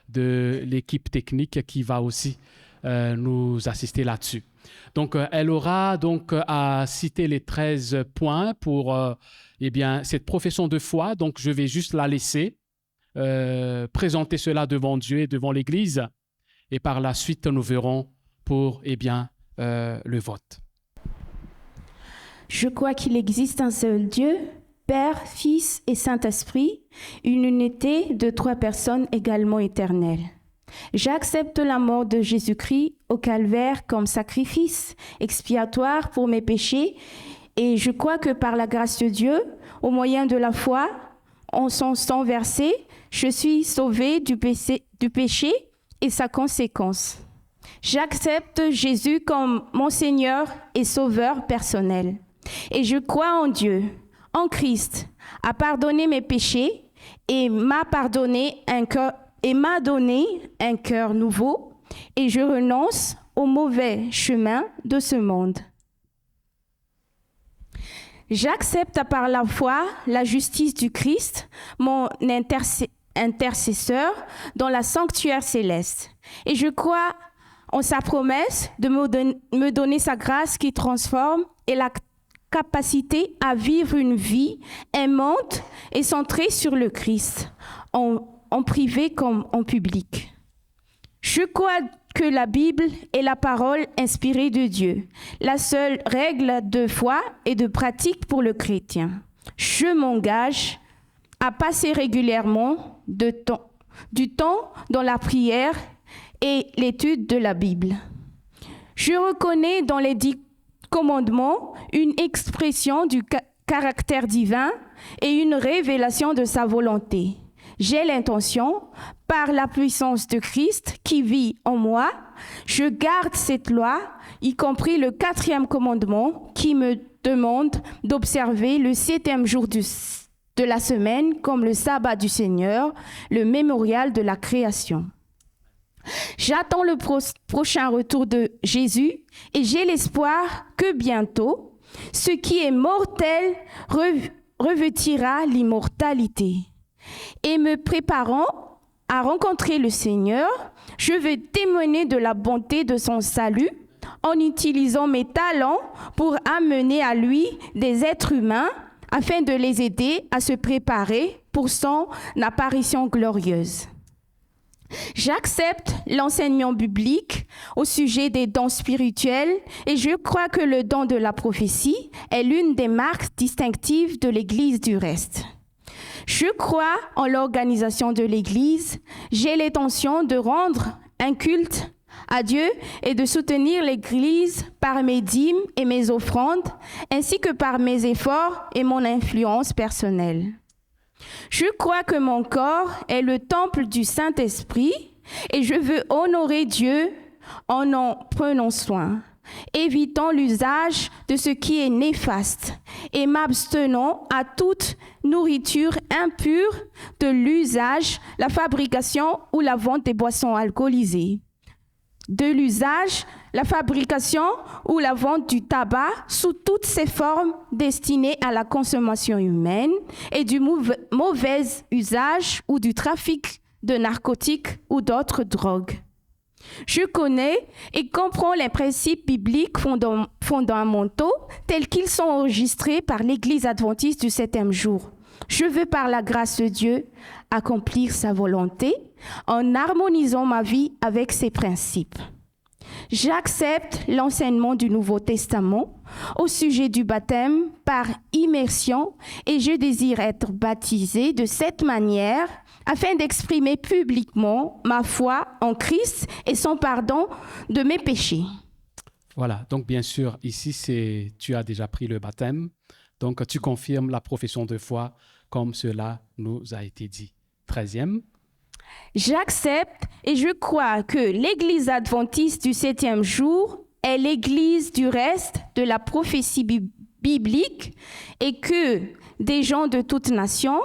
S3: de l'équipe technique qui va aussi nous assister là-dessus. Donc, elle aura donc à citer les 13 points pour cette profession de foi. Donc, je vais juste la laisser présenter cela devant Dieu et devant l'Église. Et par la suite, nous verrons pour le vote.
S8: Je crois qu'il existe un seul Dieu, Père, Fils et Saint-Esprit, une unité de 3 personnes également éternelles. J'accepte la mort de Jésus-Christ au calvaire comme sacrifice expiatoire pour mes péchés et je crois que par la grâce de Dieu, au moyen de la foi, en son sang versé, je suis sauvé du péché et sa conséquence. J'accepte Jésus comme mon Seigneur et Sauveur personnel. Et je crois en Dieu, en Christ, a pardonné mes péchés et m'a donné un cœur nouveau et je renonce au mauvais chemin de ce monde. J'accepte par la foi la justice du Christ, mon intercesseur dans la sanctuaire céleste. Et je crois en sa promesse de me donner sa grâce qui transforme et la capacité à vivre une vie aimante et centrée sur le Christ, en privé comme en public. Je crois que la Bible est la parole inspirée de Dieu, la seule règle de foi et de pratique pour le chrétien. Je m'engage à passer régulièrement du temps dans la prière et l'étude de la Bible. Je reconnais dans les 10 commandements une expression du caractère divin et une révélation de sa volonté. J'ai l'intention, par la puissance de Christ qui vit en moi, je garde cette loi, y compris le 4e commandement qui me demande d'observer le 7e jour de la semaine comme le sabbat du Seigneur, le mémorial de la création. J'attends le prochain retour de Jésus et j'ai l'espoir que bientôt, ce qui est mortel revêtira l'immortalité. Et me préparant à rencontrer le Seigneur, je veux témoigner de la bonté de son salut en utilisant mes talents pour amener à lui des êtres humains afin de les aider à se préparer pour son apparition glorieuse. J'accepte l'enseignement biblique au sujet des dons spirituels et je crois que le don de la prophétie est l'une des marques distinctives de l'Église du reste. Je crois en l'organisation de l'Église. J'ai l'intention de rendre un culte à Dieu et de soutenir l'Église par mes dîmes et mes offrandes, ainsi que par mes efforts et mon influence personnelle. Je crois que mon corps est le temple du Saint-Esprit et je veux honorer Dieu en prenant soin, évitant l'usage de ce qui est néfaste et m'abstenant à toute nourriture impure de l'usage, la fabrication ou la vente des boissons alcoolisées, de l'usage, la fabrication ou la vente du tabac sous toutes ses formes destinées à la consommation humaine et du mauvais usage ou du trafic de narcotiques ou d'autres drogues. Je connais et comprends les principes bibliques fondamentaux tels qu'ils sont enregistrés par l'Église adventiste du 7e jour. Je veux par la grâce de Dieu accomplir sa volonté en harmonisant ma vie avec ses principes. J'accepte l'enseignement du Nouveau Testament au sujet du baptême par immersion et je désire être baptisé de cette manière afin d'exprimer publiquement ma foi en Christ et son pardon de mes péchés.
S3: Voilà, donc bien sûr, ici, tu as déjà pris le baptême, donc tu confirmes la profession de foi comme cela nous a été dit. 13e.
S8: J'accepte et je crois que l'Église adventiste du 7e jour est l'Église du reste de la prophétie biblique et que des gens de toutes nations,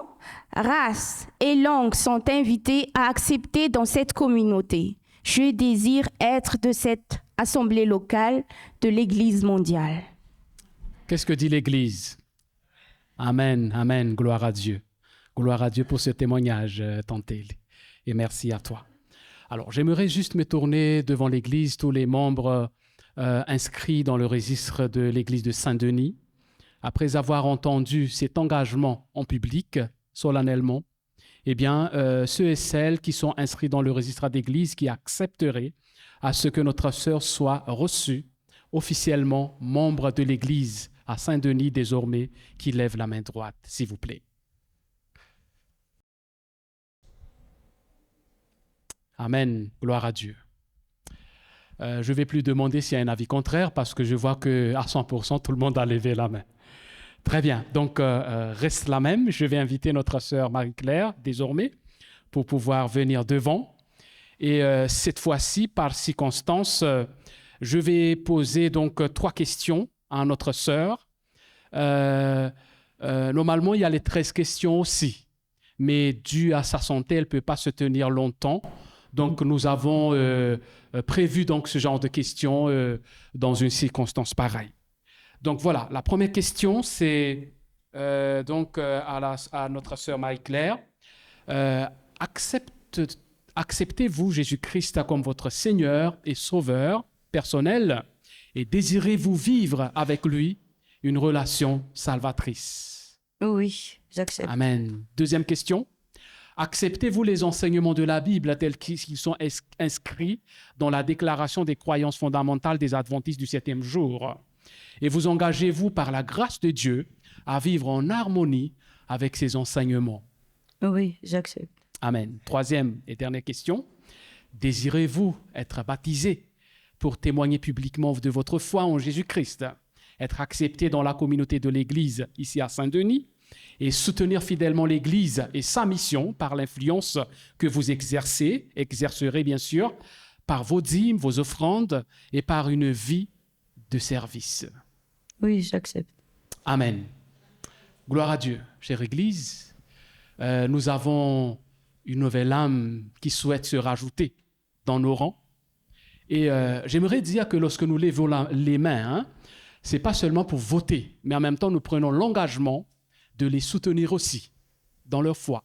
S8: races et langues sont invités à accepter dans cette communauté. Je désire être de cette assemblée locale de l'Église mondiale.
S3: Qu'est-ce que dit l'Église? Amen, amen, gloire à Dieu. Gloire à Dieu pour ce témoignage, Tante Élie. Et merci à toi. Alors, j'aimerais juste me tourner devant l'Église, tous les membres inscrits dans le registre de l'Église de Saint-Denis. Après avoir entendu cet engagement en public, solennellement, eh bien, ceux et celles qui sont inscrits dans le registre d'Église, qui accepteraient à ce que notre sœur soit reçue officiellement membre de l'Église à Saint-Denis désormais, qui lève la main droite, s'il vous plaît. Amen. Gloire à Dieu. Je ne vais plus demander s'il y a un avis contraire parce que je vois qu'à 100%, tout le monde a levé la main. Très bien. Donc, reste la même. Je vais inviter notre sœur Marie-Claire désormais pour pouvoir venir devant. Et cette fois-ci, par circonstance, je vais poser donc 3 questions à notre sœur. Normalement, il y a les 13 questions aussi, mais dû à sa santé, elle ne peut pas se tenir longtemps. Donc, nous avons prévu donc, ce genre de questions dans une circonstance pareille. Donc, voilà, la première question, c'est à notre sœur Marie-Claire. Acceptez-vous Jésus-Christ comme votre Seigneur et Sauveur personnel et désirez-vous vivre avec lui une relation salvatrice?
S9: Oui, j'accepte.
S3: Amen. Deuxième question. Acceptez-vous les enseignements de la Bible tels qu'ils sont inscrits dans la déclaration des croyances fondamentales des adventistes du 7e jour? Et vous engagez-vous par la grâce de Dieu à vivre en harmonie avec ces enseignements?
S9: Oui, j'accepte.
S3: Amen. Troisième et dernière question. Désirez-vous être baptisé pour témoigner publiquement de votre foi en Jésus-Christ, être accepté dans la communauté de l'Église ici à Saint-Denis et soutenir fidèlement l'Église et sa mission par l'influence que vous exercerez bien sûr, par vos dîmes, vos offrandes et par une vie de service?
S9: Oui, j'accepte.
S3: Amen. Gloire à Dieu. Chère Église, nous avons une nouvelle âme qui souhaite se rajouter dans nos rangs. Et j'aimerais dire que lorsque nous levons les mains, ce n'est pas seulement pour voter, mais en même temps, nous prenons l'engagement de les soutenir aussi dans leur foi.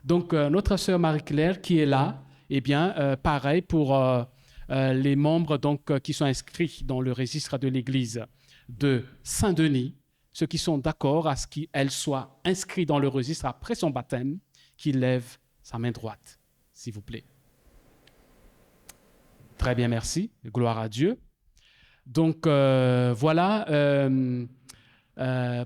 S3: Donc, notre sœur Marie-Claire qui est là, eh bien, pareil pour les membres donc, qui sont inscrits dans le registre de l'Église de Saint-Denis, ceux qui sont d'accord à ce qu'elle soit inscrite dans le registre après son baptême, qui lève sa main droite, s'il vous plaît. Très bien, merci. Gloire à Dieu. Donc, voilà,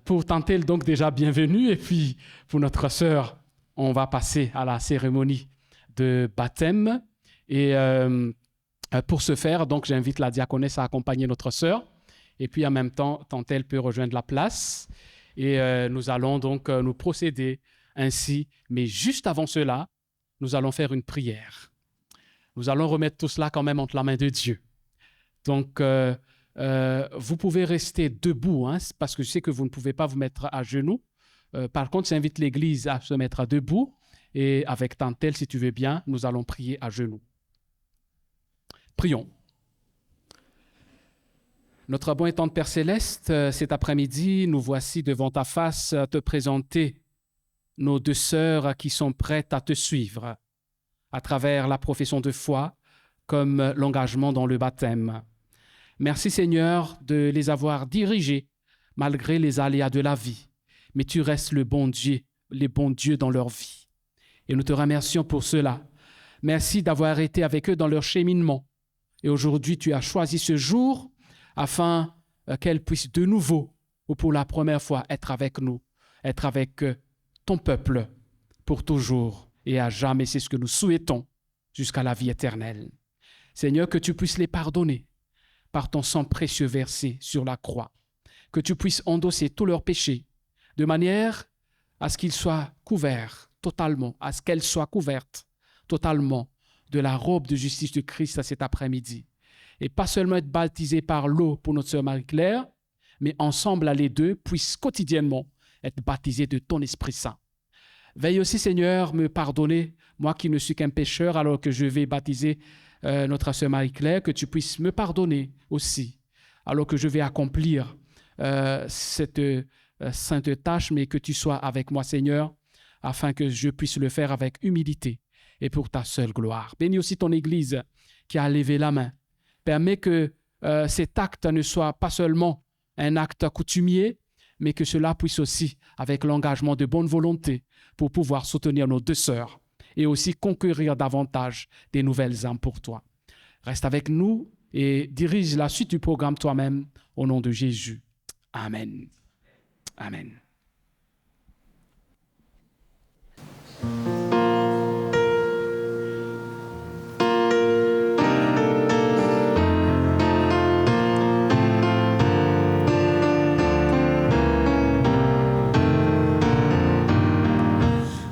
S3: pour tenter donc déjà bienvenue. Et puis, pour notre sœur, on va passer à la cérémonie de baptême. Et pour ce faire, donc, j'invite la diaconesse à accompagner notre sœur. Et puis, en même temps, tant elle peut rejoindre la place. Et nous allons donc nous procéder ainsi. Mais juste avant cela, nous allons faire une prière. Nous allons remettre tout cela quand même entre la main de Dieu. Donc, vous pouvez rester debout, hein, parce que je sais que vous ne pouvez pas vous mettre à genoux. Par contre, j'invite l'Église à se mettre debout. Et avec Tantel, si tu veux bien, nous allons prier à genoux. Prions. Notre bon et tendre Père Céleste, cet après-midi, nous voici devant ta face te présenter nos 2 sœurs qui sont prêtes à te suivre à travers la profession de foi comme l'engagement dans le baptême. Merci Seigneur de les avoir dirigées malgré les aléas de la vie, mais tu restes le bon Dieu dans leur vie. Et nous te remercions pour cela. Merci d'avoir été avec eux dans leur cheminement. Et aujourd'hui, tu as choisi ce jour afin qu'elles puissent de nouveau ou pour la première fois être avec nous, être avec ton peuple pour toujours et à jamais. C'est ce que nous souhaitons jusqu'à la vie éternelle. Seigneur, que tu puisses les pardonner par ton sang précieux versé sur la croix, que tu puisses endosser tous leurs péchés de manière à ce qu'ils soient couverts totalement, à ce qu'elles soient couvertes totalement de la robe de justice de Christ à cet après-midi. Et pas seulement être baptisés par l'eau pour notre sœur Marie-Claire, mais ensemble, les deux, puissent quotidiennement être baptisés de ton Esprit Saint. Veille aussi, Seigneur, me pardonner, moi qui ne suis qu'un pécheur, alors que je vais baptiser notre sœur Marie-Claire, que tu puisses me pardonner aussi, alors que je vais accomplir cette sainte tâche, mais que tu sois avec moi, Seigneur, afin que je puisse le faire avec humilité et pour ta seule gloire. Bénis aussi ton Église qui a levé la main. Permets que cet acte ne soit pas seulement un acte coutumier, mais que cela puisse aussi, avec l'engagement de bonne volonté, pour pouvoir soutenir nos 2 sœurs et aussi conquérir davantage des nouvelles âmes pour toi. Reste avec nous et dirige la suite du programme toi-même au nom de Jésus. Amen. Amen.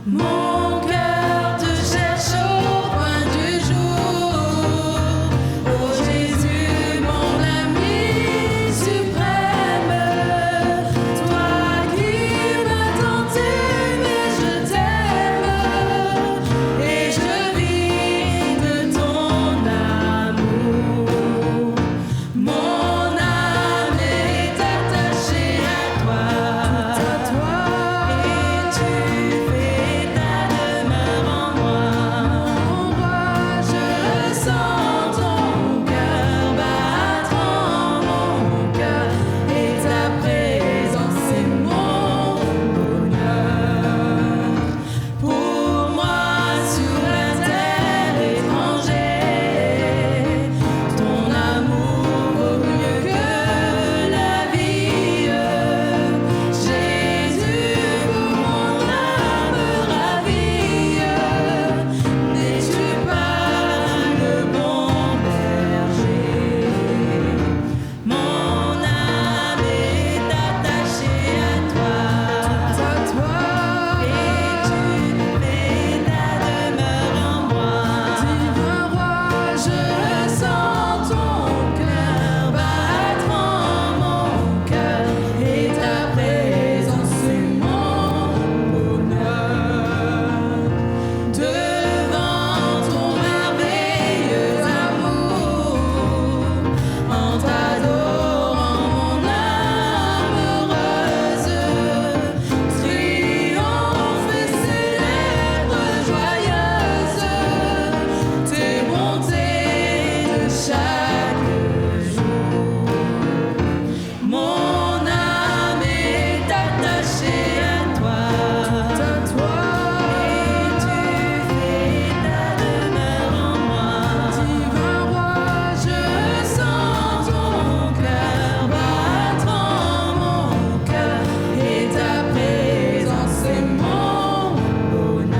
S5: Mon cœur te cherche au coin du jour. Oh Jésus, mon ami suprême, toi qui m'as tant aimé, je t'aime et je vis de ton amour. Mon âme est attachée à toi, et tu fais ta demeure en moi. Je sens ton cœur battre en mon cœur, et ta présence est mon bonheur. Pour moi sur la terre étrangère, ton amour vaut mieux que la vie. Jésus, pour mon âme ravie, n'es-tu pas le bon berger? Mon âme est attachée à toi, et tu fais ta demeure en moi. Divin roi, je sens ton cœur battre en mon cœur, et ta présence est mon bonheur. Devant ton merveilleux amour, en t'adorant mon âme heureuse, triomphe et célèbre joyeuse tes bontés de chaque jour. Mon âme est attachée à toi, et tu fais ta demeure en moi. Divin roi, je sens ton cœur battre en mon cœur, et ta présence est mon bonheur.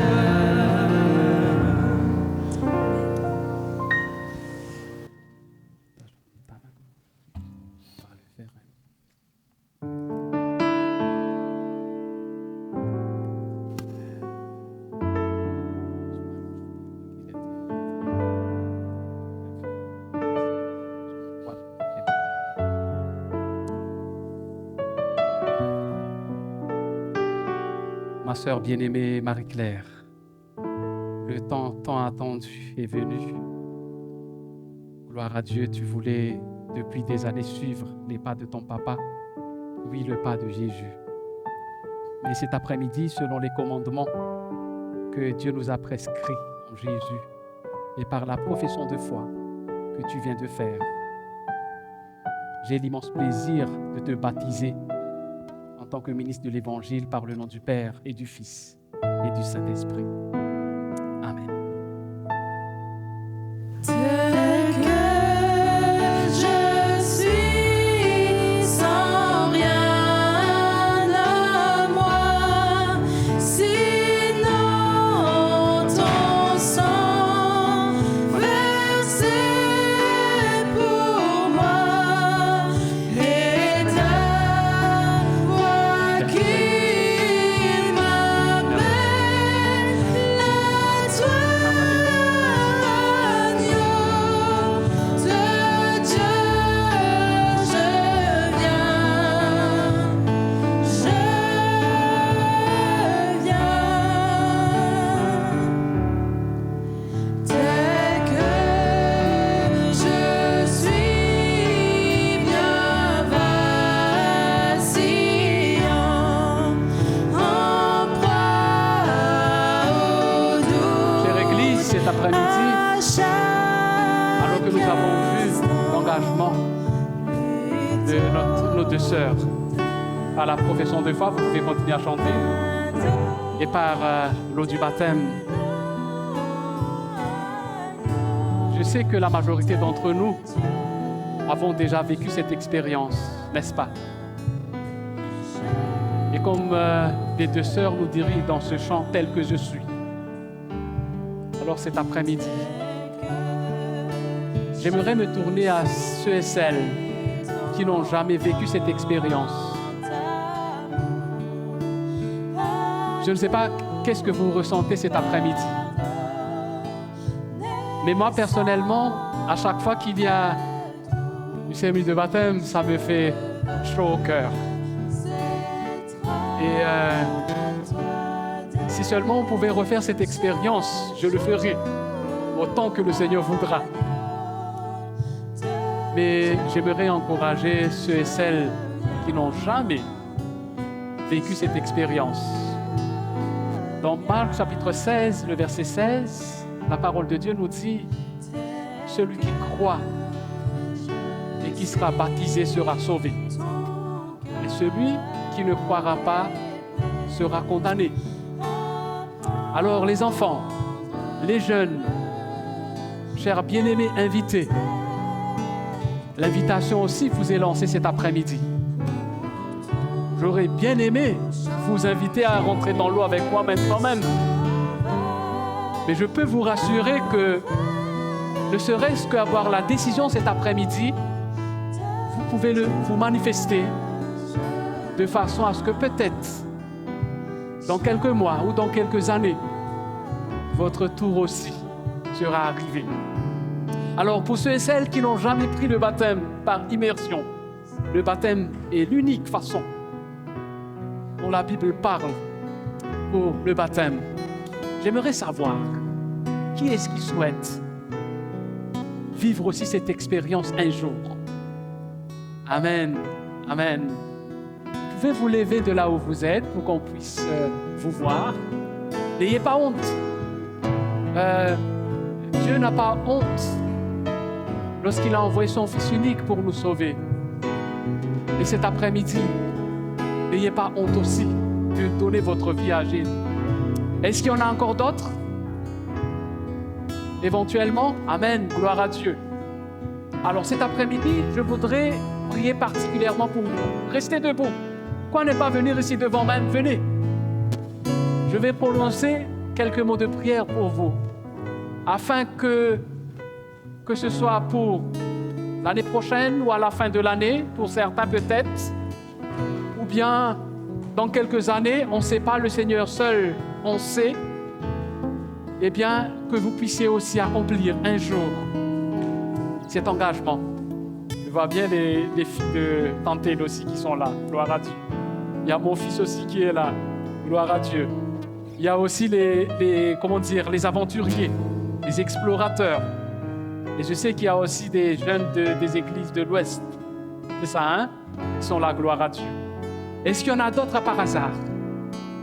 S3: Ma sœur bien-aimée Marie-Claire, le temps tant attendu est venu. Gloire à Dieu, tu voulais depuis des années suivre les pas de ton papa, oui, le pas de Jésus. Mais cet après-midi, selon les commandements que Dieu nous a prescrits en Jésus, et par la profession de foi que tu viens de faire, j'ai l'immense plaisir de te baptiser en tant que ministre de l'Évangile par le nom du Père et du Fils et du Saint-Esprit. Amen.
S5: Tel que je suis sans rien à moi, sinon ton sang versé pour moi, et ta voix qui m'appelle à toi.
S3: alors que nous avons vu l'engagement de nos deux sœurs par la profession de foi, vous pouvez continuer à chanter, et par l'eau du baptême. Je sais que la majorité d'entre nous avons déjà vécu cette expérience, n'est-ce pas? Et comme les deux sœurs nous dirigent dans ce chant tel que je suis, alors cet après-midi, j'aimerais me tourner à ceux et celles qui n'ont jamais vécu cette expérience. Je ne sais pas qu'est-ce que vous ressentez cet après-midi. Mais moi, personnellement, à chaque fois qu'il y a une cérémonie de baptême, ça me fait chaud au cœur. Et si seulement on pouvait refaire cette expérience, je le ferais autant que le Seigneur voudra. Mais j'aimerais encourager ceux et celles qui n'ont jamais vécu cette expérience. Dans Marc chapitre 16, le verset 16, la parole de Dieu nous dit « Celui qui croit et qui sera baptisé sera sauvé. Et celui qui ne croira pas sera condamné. » Alors les enfants, les jeunes, chers bien-aimés invités, l'invitation aussi vous est lancée cet après-midi. J'aurais bien aimé vous inviter à rentrer dans l'eau avec moi maintenant même. Mais je peux vous rassurer que, ne serait-ce qu'avoir la décision cet après-midi, vous pouvez vous manifester de façon à ce que peut-être, dans quelques mois ou dans quelques années, votre tour aussi sera arrivé. Alors pour ceux et celles qui n'ont jamais pris le baptême par immersion, le baptême est l'unique façon dont la Bible parle pour le baptême. J'aimerais savoir qui est-ce qui souhaite vivre aussi cette expérience un jour. Amen. Amen. Vous pouvez vous lever de là où vous êtes pour qu'on puisse vous voir. N'ayez pas honte. Dieu n'a pas honte lorsqu'il a envoyé son Fils unique pour nous sauver. Et cet après-midi, n'ayez pas honte aussi de donner votre vie à Jésus. Est-ce qu'il y en a encore d'autres? Éventuellement? Amen, gloire à Dieu. Alors cet après-midi, je voudrais prier particulièrement pour vous. Restez debout. Pourquoi ne pas venir ici devant même? Venez. Je vais prononcer quelques mots de prière pour vous, afin que ce soit pour l'année prochaine ou à la fin de l'année, pour certains peut-être, ou bien dans quelques années, on ne sait pas, le Seigneur seul, on sait, eh bien, que vous puissiez aussi accomplir un jour cet engagement. Je vois bien les filles de Tante Hélène aussi qui sont là, gloire à Dieu. Il y a mon fils aussi qui est là, gloire à Dieu. Il y a aussi les aventuriers, les explorateurs. Et je sais qu'il y a aussi des jeunes des églises de l'Ouest. C'est ça, hein? Ils sont là, gloire à Dieu. Est-ce qu'il y en a d'autres par hasard,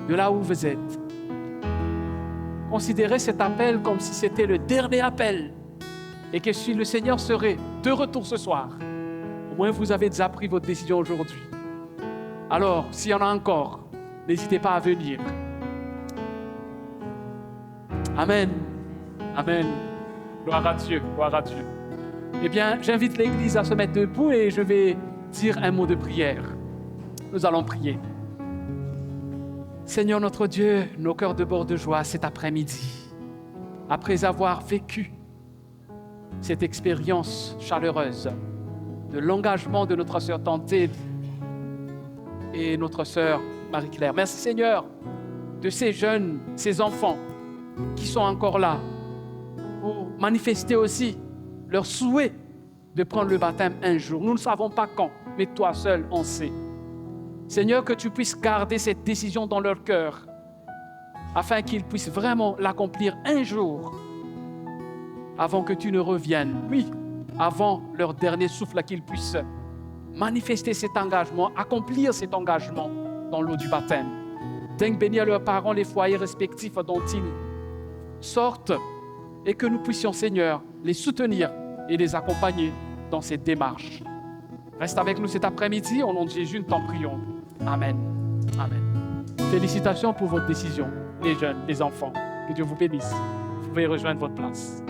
S3: de là où vous êtes? Considérez cet appel comme si c'était le dernier appel et que si le Seigneur serait de retour ce soir, au moins vous avez déjà pris votre décision aujourd'hui. Alors, s'il y en a encore, n'hésitez pas à venir. Amen. Amen. Gloire à Dieu, gloire à Dieu. Eh bien, j'invite l'Église à se mettre debout et je vais dire un mot de prière. Nous allons prier. Seigneur notre Dieu, nos cœurs débordent de joie cet après-midi, après avoir vécu cette expérience chaleureuse de l'engagement de notre sœur Tante et notre sœur Marie-Claire. Merci Seigneur de ces jeunes, ces enfants qui sont encore là pour manifester aussi leur souhait de prendre le baptême un jour. Nous ne savons pas quand, mais toi seul en sais. Seigneur, que tu puisses garder cette décision dans leur cœur afin qu'ils puissent vraiment l'accomplir un jour avant que tu ne reviennes. Oui, avant leur dernier souffle, qu'ils puissent manifester cet engagement, accomplir cet engagement dans l'eau du baptême. Daigne bénir leurs parents, les foyers respectifs dont ils sortent et que nous puissions, Seigneur, les soutenir et les accompagner dans cette démarche. Reste avec nous cet après-midi. Au nom de Jésus, nous t'en prions. Amen. Amen. Félicitations pour votre décision, les jeunes, les enfants. Que Dieu vous bénisse. Vous pouvez rejoindre votre place.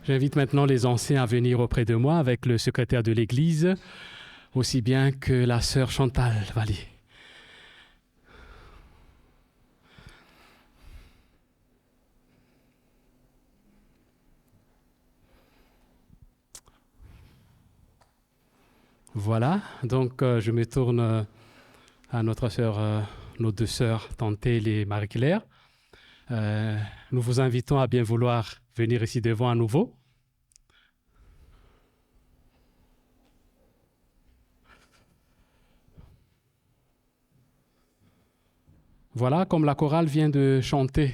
S3: J'invite maintenant les anciens à venir auprès de moi avec le secrétaire de l'Église, aussi bien que la sœur Chantal Vallée. Voilà, donc je me tourne à notre sœur, nos deux sœurs, Tantel et Marie-Claire. Nous vous invitons à bien vouloir venir ici devant à nouveau. Voilà, comme la chorale vient de chanter,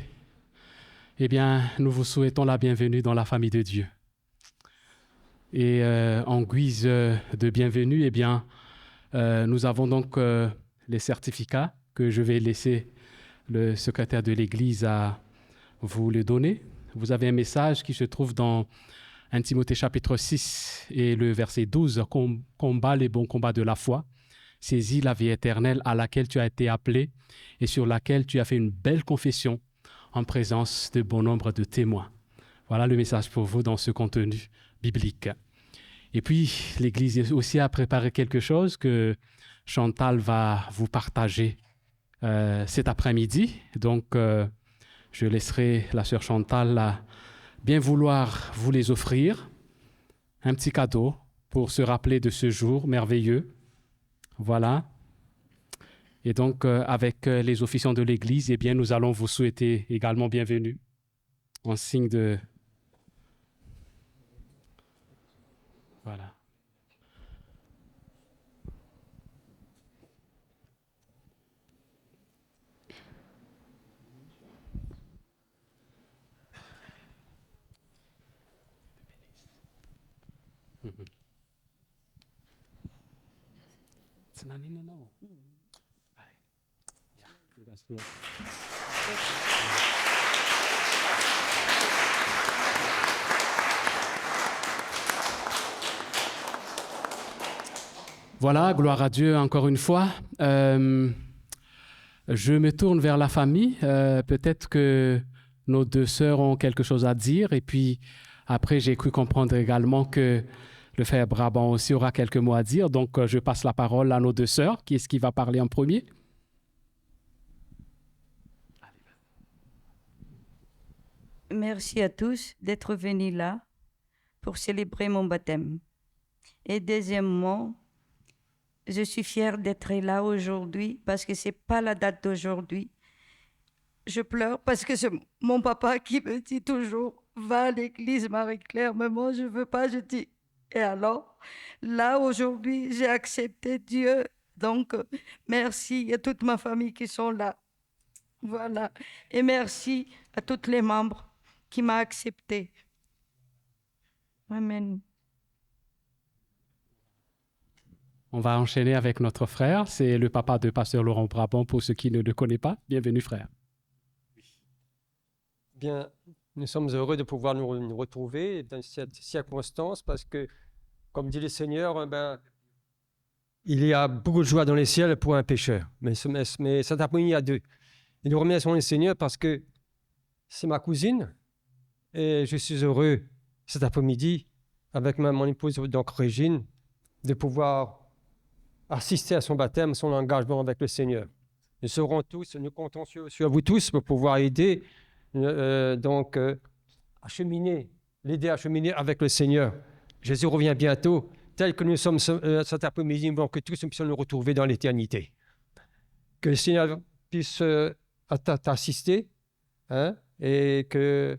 S3: eh bien, nous vous souhaitons la bienvenue dans la famille de Dieu. Et en guise de bienvenue, eh bien, nous avons donc les certificats que je vais laisser le secrétaire de l'Église à vous les donner. Vous avez un message qui se trouve dans 1 Timothée chapitre 6 et le verset 12, « Combat les bons combats de la foi, saisis la vie éternelle à laquelle tu as été appelé et sur laquelle tu as fait une belle confession en présence de bon nombre de témoins. » Voilà le message pour vous dans ce contenu biblique. Et puis, l'Église aussi a préparé quelque chose que Chantal va vous partager cet après-midi. Donc, je laisserai la sœur Chantal bien vouloir vous les offrir. Un petit cadeau pour se rappeler de ce jour merveilleux. Voilà. Et donc, avec les officiants de l'Église, eh bien, nous allons vous souhaiter également bienvenue en signe de... Voilà. Voilà, gloire à Dieu encore une fois. Je me tourne vers la famille. Peut-être que nos deux sœurs ont quelque chose à dire. Et puis après, j'ai cru comprendre également que le frère Brabant aussi aura quelques mots à dire. Donc, je passe la parole à nos deux sœurs. Qui est-ce qui va parler en premier?
S9: Merci à tous d'être venus là pour célébrer mon baptême. Et deuxièmement, je suis fière d'être là aujourd'hui parce que ce n'est pas la date d'aujourd'hui. Je pleure parce que c'est mon papa qui me dit toujours « Va à l'église, Marie-Claire, mais moi je ne veux pas. » Je dis « Et alors ?» Là, aujourd'hui, j'ai accepté Dieu. Donc, merci à toute ma famille qui sont là. Voilà. Et merci à tous les membres qui m'ont accepté. Amen.
S3: On va enchaîner avec notre frère. C'est le papa de pasteur Laurent Brabant, pour ceux qui ne le connaissent pas. Bienvenue, frère.
S10: Bien, nous sommes heureux de pouvoir nous retrouver dans cette circonstance parce que, comme dit le Seigneur, il y a beaucoup de joie dans les ciels pour un pécheur. Mais cet après-midi, il y a deux. Et nous remercions le Seigneur parce que c'est ma cousine et je suis heureux cet après-midi avec mon épouse, donc Régine, de pouvoir assister à son baptême, son engagement avec le Seigneur. Nous comptons sur vous tous pour pouvoir aider à cheminer, l'aider à cheminer avec le Seigneur. Jésus revient bientôt, tel que nous sommes cet après-midi, donc que tous nous puissions nous retrouver dans l'éternité. Que le Seigneur puisse t'assister, hein, et que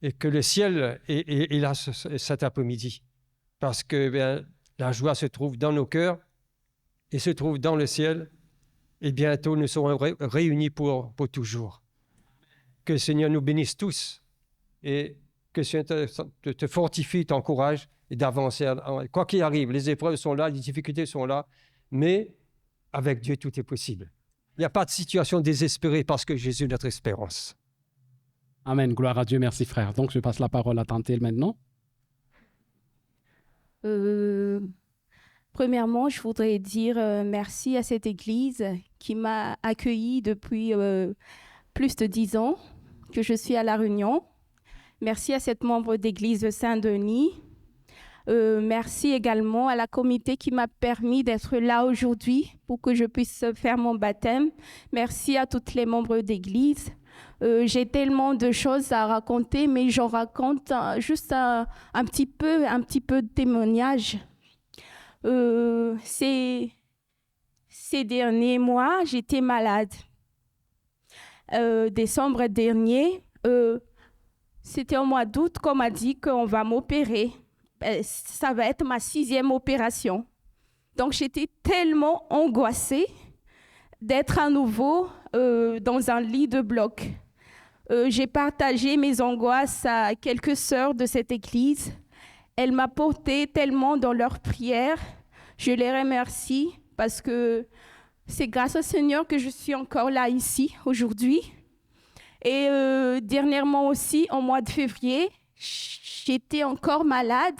S10: le ciel est là cet après-midi. Parce que la joie se trouve dans nos cœurs et se trouve dans le ciel. Et bientôt, nous serons réunis pour toujours. Que le Seigneur nous bénisse tous et que le Seigneur te fortifie, t'encourage et d'avancer. Quoi qu'il arrive, les épreuves sont là, les difficultés sont là, mais avec Dieu, tout est possible. Il n'y a pas de situation désespérée parce que Jésus est notre espérance.
S3: Amen. Gloire à Dieu. Merci, frère. Donc, je passe la parole à Tantel maintenant.
S8: Premièrement, je voudrais dire merci à cette église qui m'a accueillie depuis plus de 10 ans que je suis à La Réunion. Merci à cette membre d'église de Saint-Denis. Merci également à la comité qui m'a permis d'être là aujourd'hui pour que je puisse faire mon baptême. Merci à toutes les membres d'église. J'ai tellement de choses à raconter, mais j'en raconte juste un petit peu de témoignage. Ces derniers mois, j'étais malade. Décembre dernier, c'était au mois d'août qu'on m'a dit qu'on va m'opérer. Ça va être ma 6e opération. Donc, j'étais tellement angoissée d'être à nouveau dans un lit de bloc. J'ai partagé mes angoisses à quelques sœurs de cette église. Elles m'apportaient tellement dans leurs prières. Je les remercie parce que c'est grâce au Seigneur que je suis encore là ici aujourd'hui. Et dernièrement aussi, au mois de février, j'étais encore malade.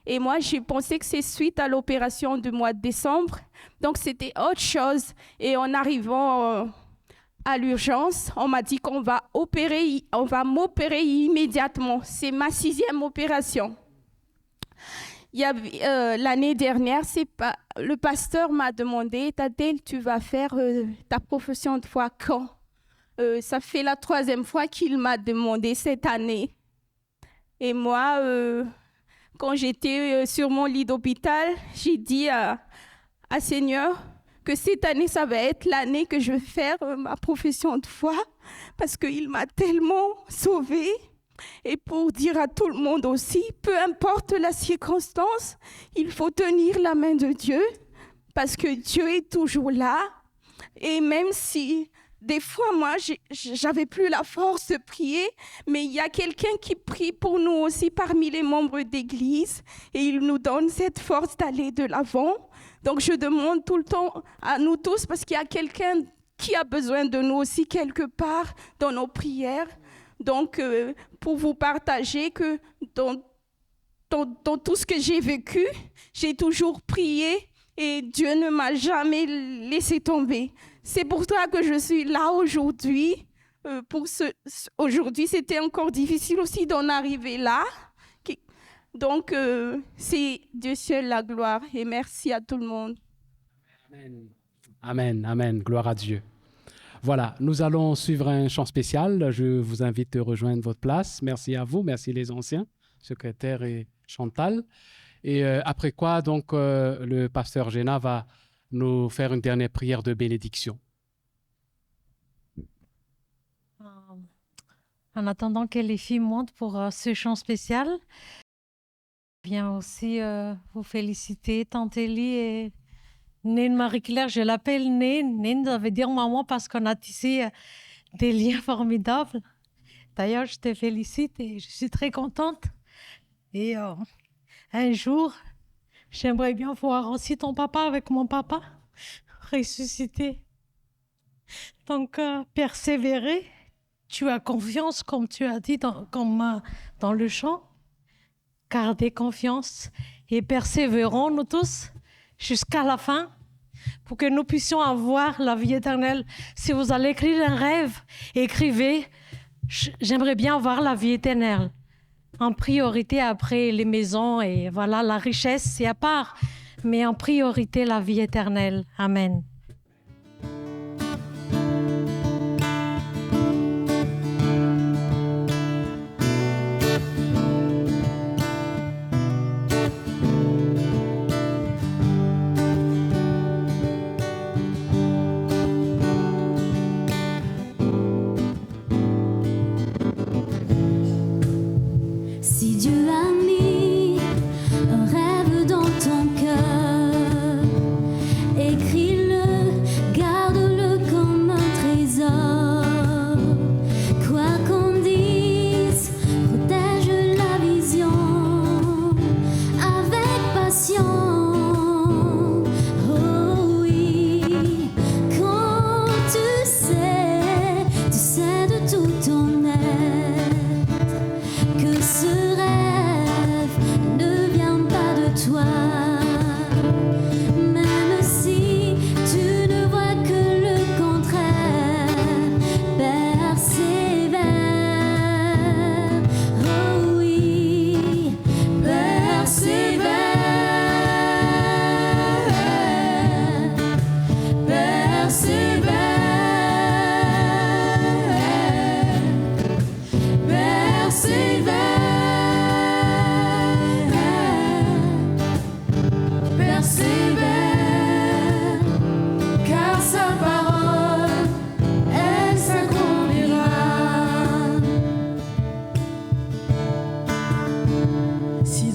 S8: Et moi, j'ai pensé que c'est suite à l'opération du mois de décembre. Donc, c'était autre chose. Et en arrivant à l'urgence, on m'a dit qu'on va m'opérer immédiatement. C'est ma 6e opération. L'année dernière, le pasteur m'a demandé, Tadèle, tu vas faire ta profession de foi quand? Ça fait la 3e fois qu'il m'a demandé cette année. Et moi, quand j'étais sur mon lit d'hôpital, j'ai dit à Seigneur que cette année, ça va être l'année que je vais faire ma profession de foi parce qu'il m'a tellement sauvée. Et pour dire à tout le monde aussi, peu importe la circonstance, il faut tenir la main de Dieu parce que Dieu est toujours là. Et même si des fois, moi, j'avais plus la force de prier, mais il y a quelqu'un qui prie pour nous aussi parmi les membres d'église et il nous donne cette force d'aller de l'avant. Donc, je demande tout le temps à nous tous parce qu'il y a quelqu'un qui a besoin de nous aussi quelque part dans nos prières. Donc, pour vous partager que dans tout ce que j'ai vécu, j'ai toujours prié et Dieu ne m'a jamais laissé tomber. C'est pour ça que je suis là aujourd'hui. Aujourd'hui, c'était encore difficile aussi d'en arriver là. Donc, c'est Dieu seul la gloire et merci à tout le monde.
S3: Amen. Amen, amen, gloire à Dieu. Voilà, nous allons suivre un chant spécial. Je vous invite à rejoindre votre place. Merci à vous, merci les anciens, secrétaire et Chantal. Et après quoi, donc, le pasteur Géna va nous faire une dernière prière de bénédiction.
S2: En attendant que les filles montent pour ce chant spécial, je viens aussi vous féliciter, Tante Elie et Naine Marie-Claire. Je l'appelle Naine. Naine, ça veut dire maman parce qu'on a tissé des liens formidables. D'ailleurs, je te félicite et je suis très contente. Et un jour, j'aimerais bien voir aussi ton papa avec mon papa ressuscité. Donc, persévérer. Tu as confiance, comme tu as dit dans le chant. Gardez confiance et persévérons, nous tous, jusqu'à la fin, pour que nous puissions avoir la vie éternelle. Si vous allez écrire un rêve, écrivez « J'aimerais bien avoir la vie éternelle ». En priorité après les maisons et voilà, la richesse, c'est à part, mais en priorité la vie éternelle. Amen.
S7: Si Dieu a mis un rêve dans ton cœur, écris-le.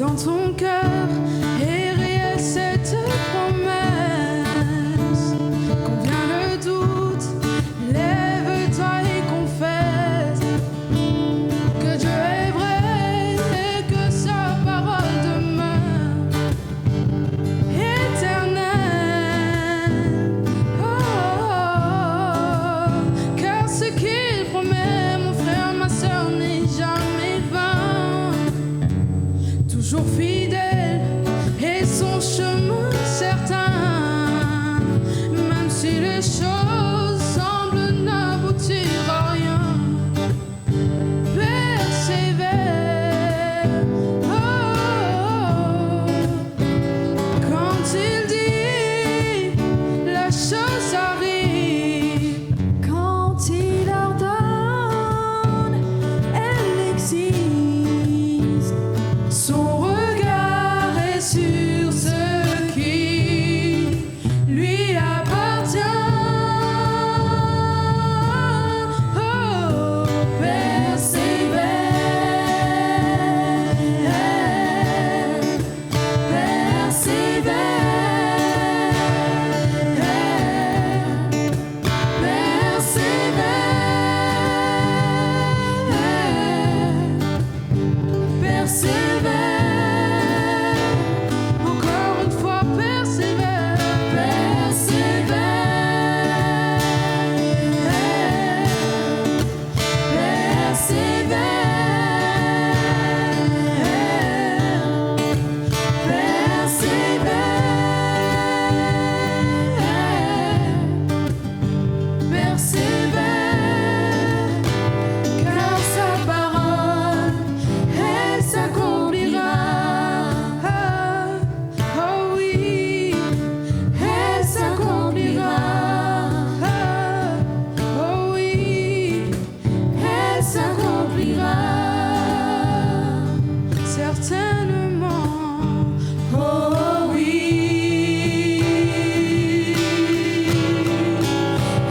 S5: dans ton cœur est réelle cette promesse. Quand vient le doute, lève-toi et confesse que Dieu est vrai et que sa parole demeure éternelle. Oh, oh, oh. Car ce qu'il promet, mon frère, ma soeur, n'est jamais vain. Toujours fidèle et son chemin certain, même si les choses semblent n'aboutir à rien. Persévère. Oh, oh, oh. Quand il dit, la chose arrive. Quand il ordonne, elle existe. Son regard est sur ce qui lui appartient. Oh, persévère. Encore une fois, persévère. Persévère, car sa parole, elle s'accomplira. Oh oui, elle s'accomplira. Oh oui, elle s'accomplira. Certainement. Oh oui,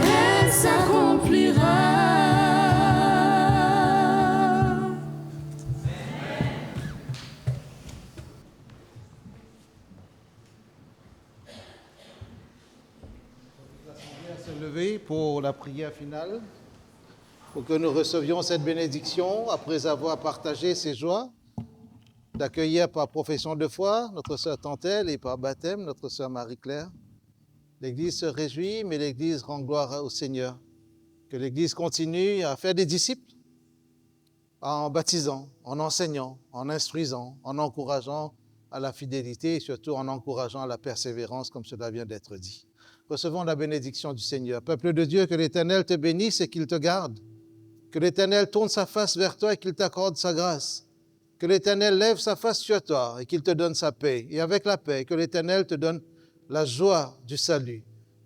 S5: elle s'accomplira.
S6: Se lever pour la prière finale, pour que nous recevions cette bénédiction après avoir partagé ces joies, d'accueillir par profession de foi notre sœur Tantelle et par baptême notre sœur Marie-Claire. L'Église se réjouit, mais l'Église rend gloire au Seigneur. Que l'Église continue à faire des disciples en baptisant, en enseignant, en instruisant, en encourageant à la fidélité et surtout en encourageant à la persévérance, comme cela vient d'être dit. Recevons la bénédiction du Seigneur. Peuple de Dieu, que l'Éternel te bénisse et qu'il te garde. Que l'Éternel tourne sa face vers toi et qu'il t'accorde sa grâce. Que l'Éternel lève sa face sur toi et qu'il te donne sa paix. Et avec la paix, que l'Éternel te donne la joie du salut,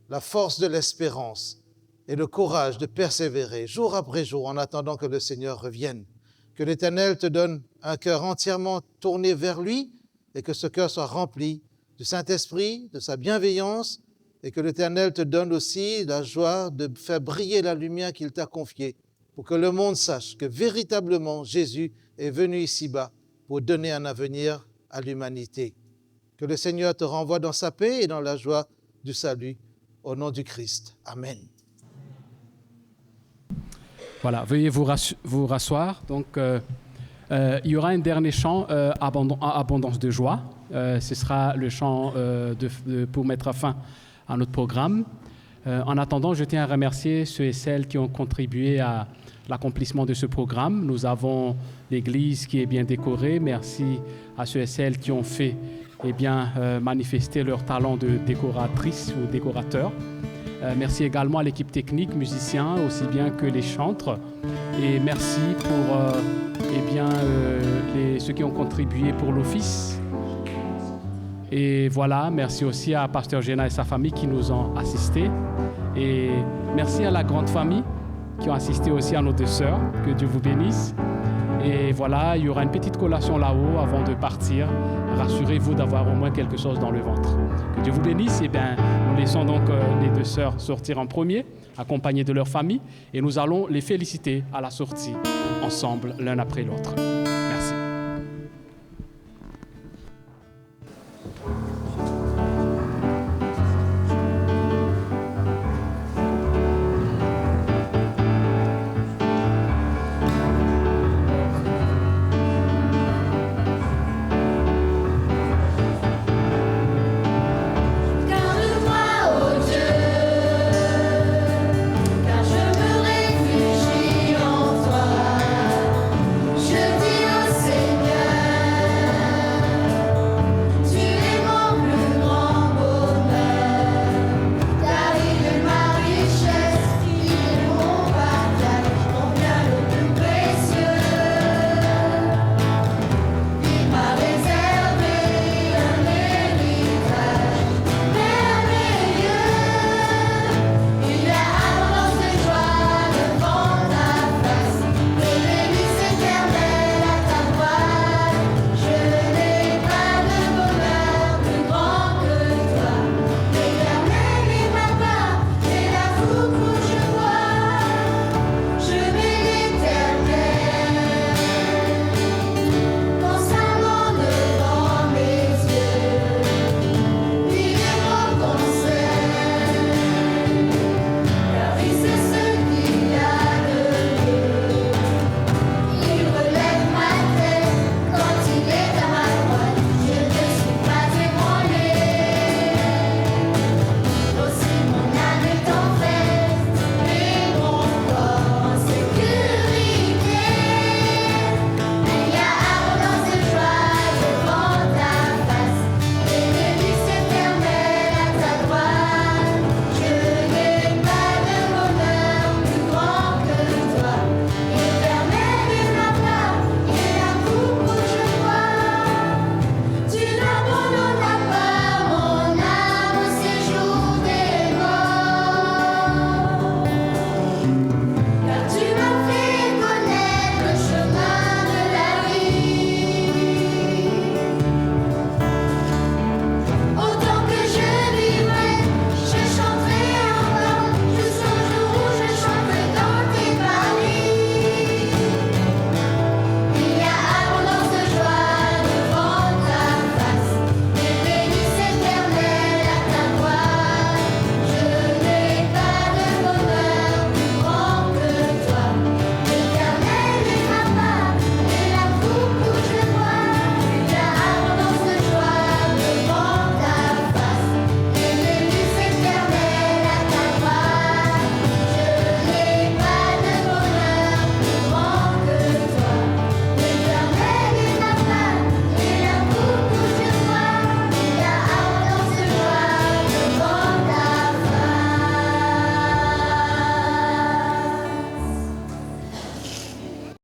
S6: la force de l'espérance et le courage de persévérer jour après jour en attendant que le Seigneur revienne. Que l'Éternel te donne un cœur entièrement tourné vers lui et que ce cœur soit rempli du Saint-Esprit, de sa bienveillance, et que l'Éternel te donne aussi la joie de faire briller la lumière qu'il t'a confiée pour que le monde sache que véritablement Jésus est venu ici-bas pour donner un avenir à l'humanité. Que le Seigneur te renvoie dans sa paix et dans la joie du salut au nom du Christ. Amen.
S3: Voilà, veuillez vous rasseoir. Donc, il y aura un dernier chant, Abondance de joie. Ce sera le chant pour mettre fin à notre programme. En attendant, je tiens à remercier ceux et celles qui ont contribué à l'accomplissement de ce programme. Nous avons l'église qui est bien décorée. Merci à ceux et celles qui ont fait manifester leur talent de décoratrice ou décorateur. Merci également à l'équipe technique, musiciens, aussi bien que les chantres. Et merci pour ceux qui ont contribué pour l'office. Et voilà, merci aussi à Pasteur Géna et sa famille qui nous ont assistés. Et merci à la grande famille qui ont assisté aussi à nos deux sœurs. Que Dieu vous bénisse. Et voilà, il y aura une petite collation là-haut avant de partir. Rassurez-vous d'avoir au moins quelque chose dans le ventre. Que Dieu vous bénisse. Et bien, nous laissons donc les deux sœurs sortir en premier, accompagnées de leur famille. Et nous allons les féliciter à la sortie, ensemble, l'un après l'autre. Merci.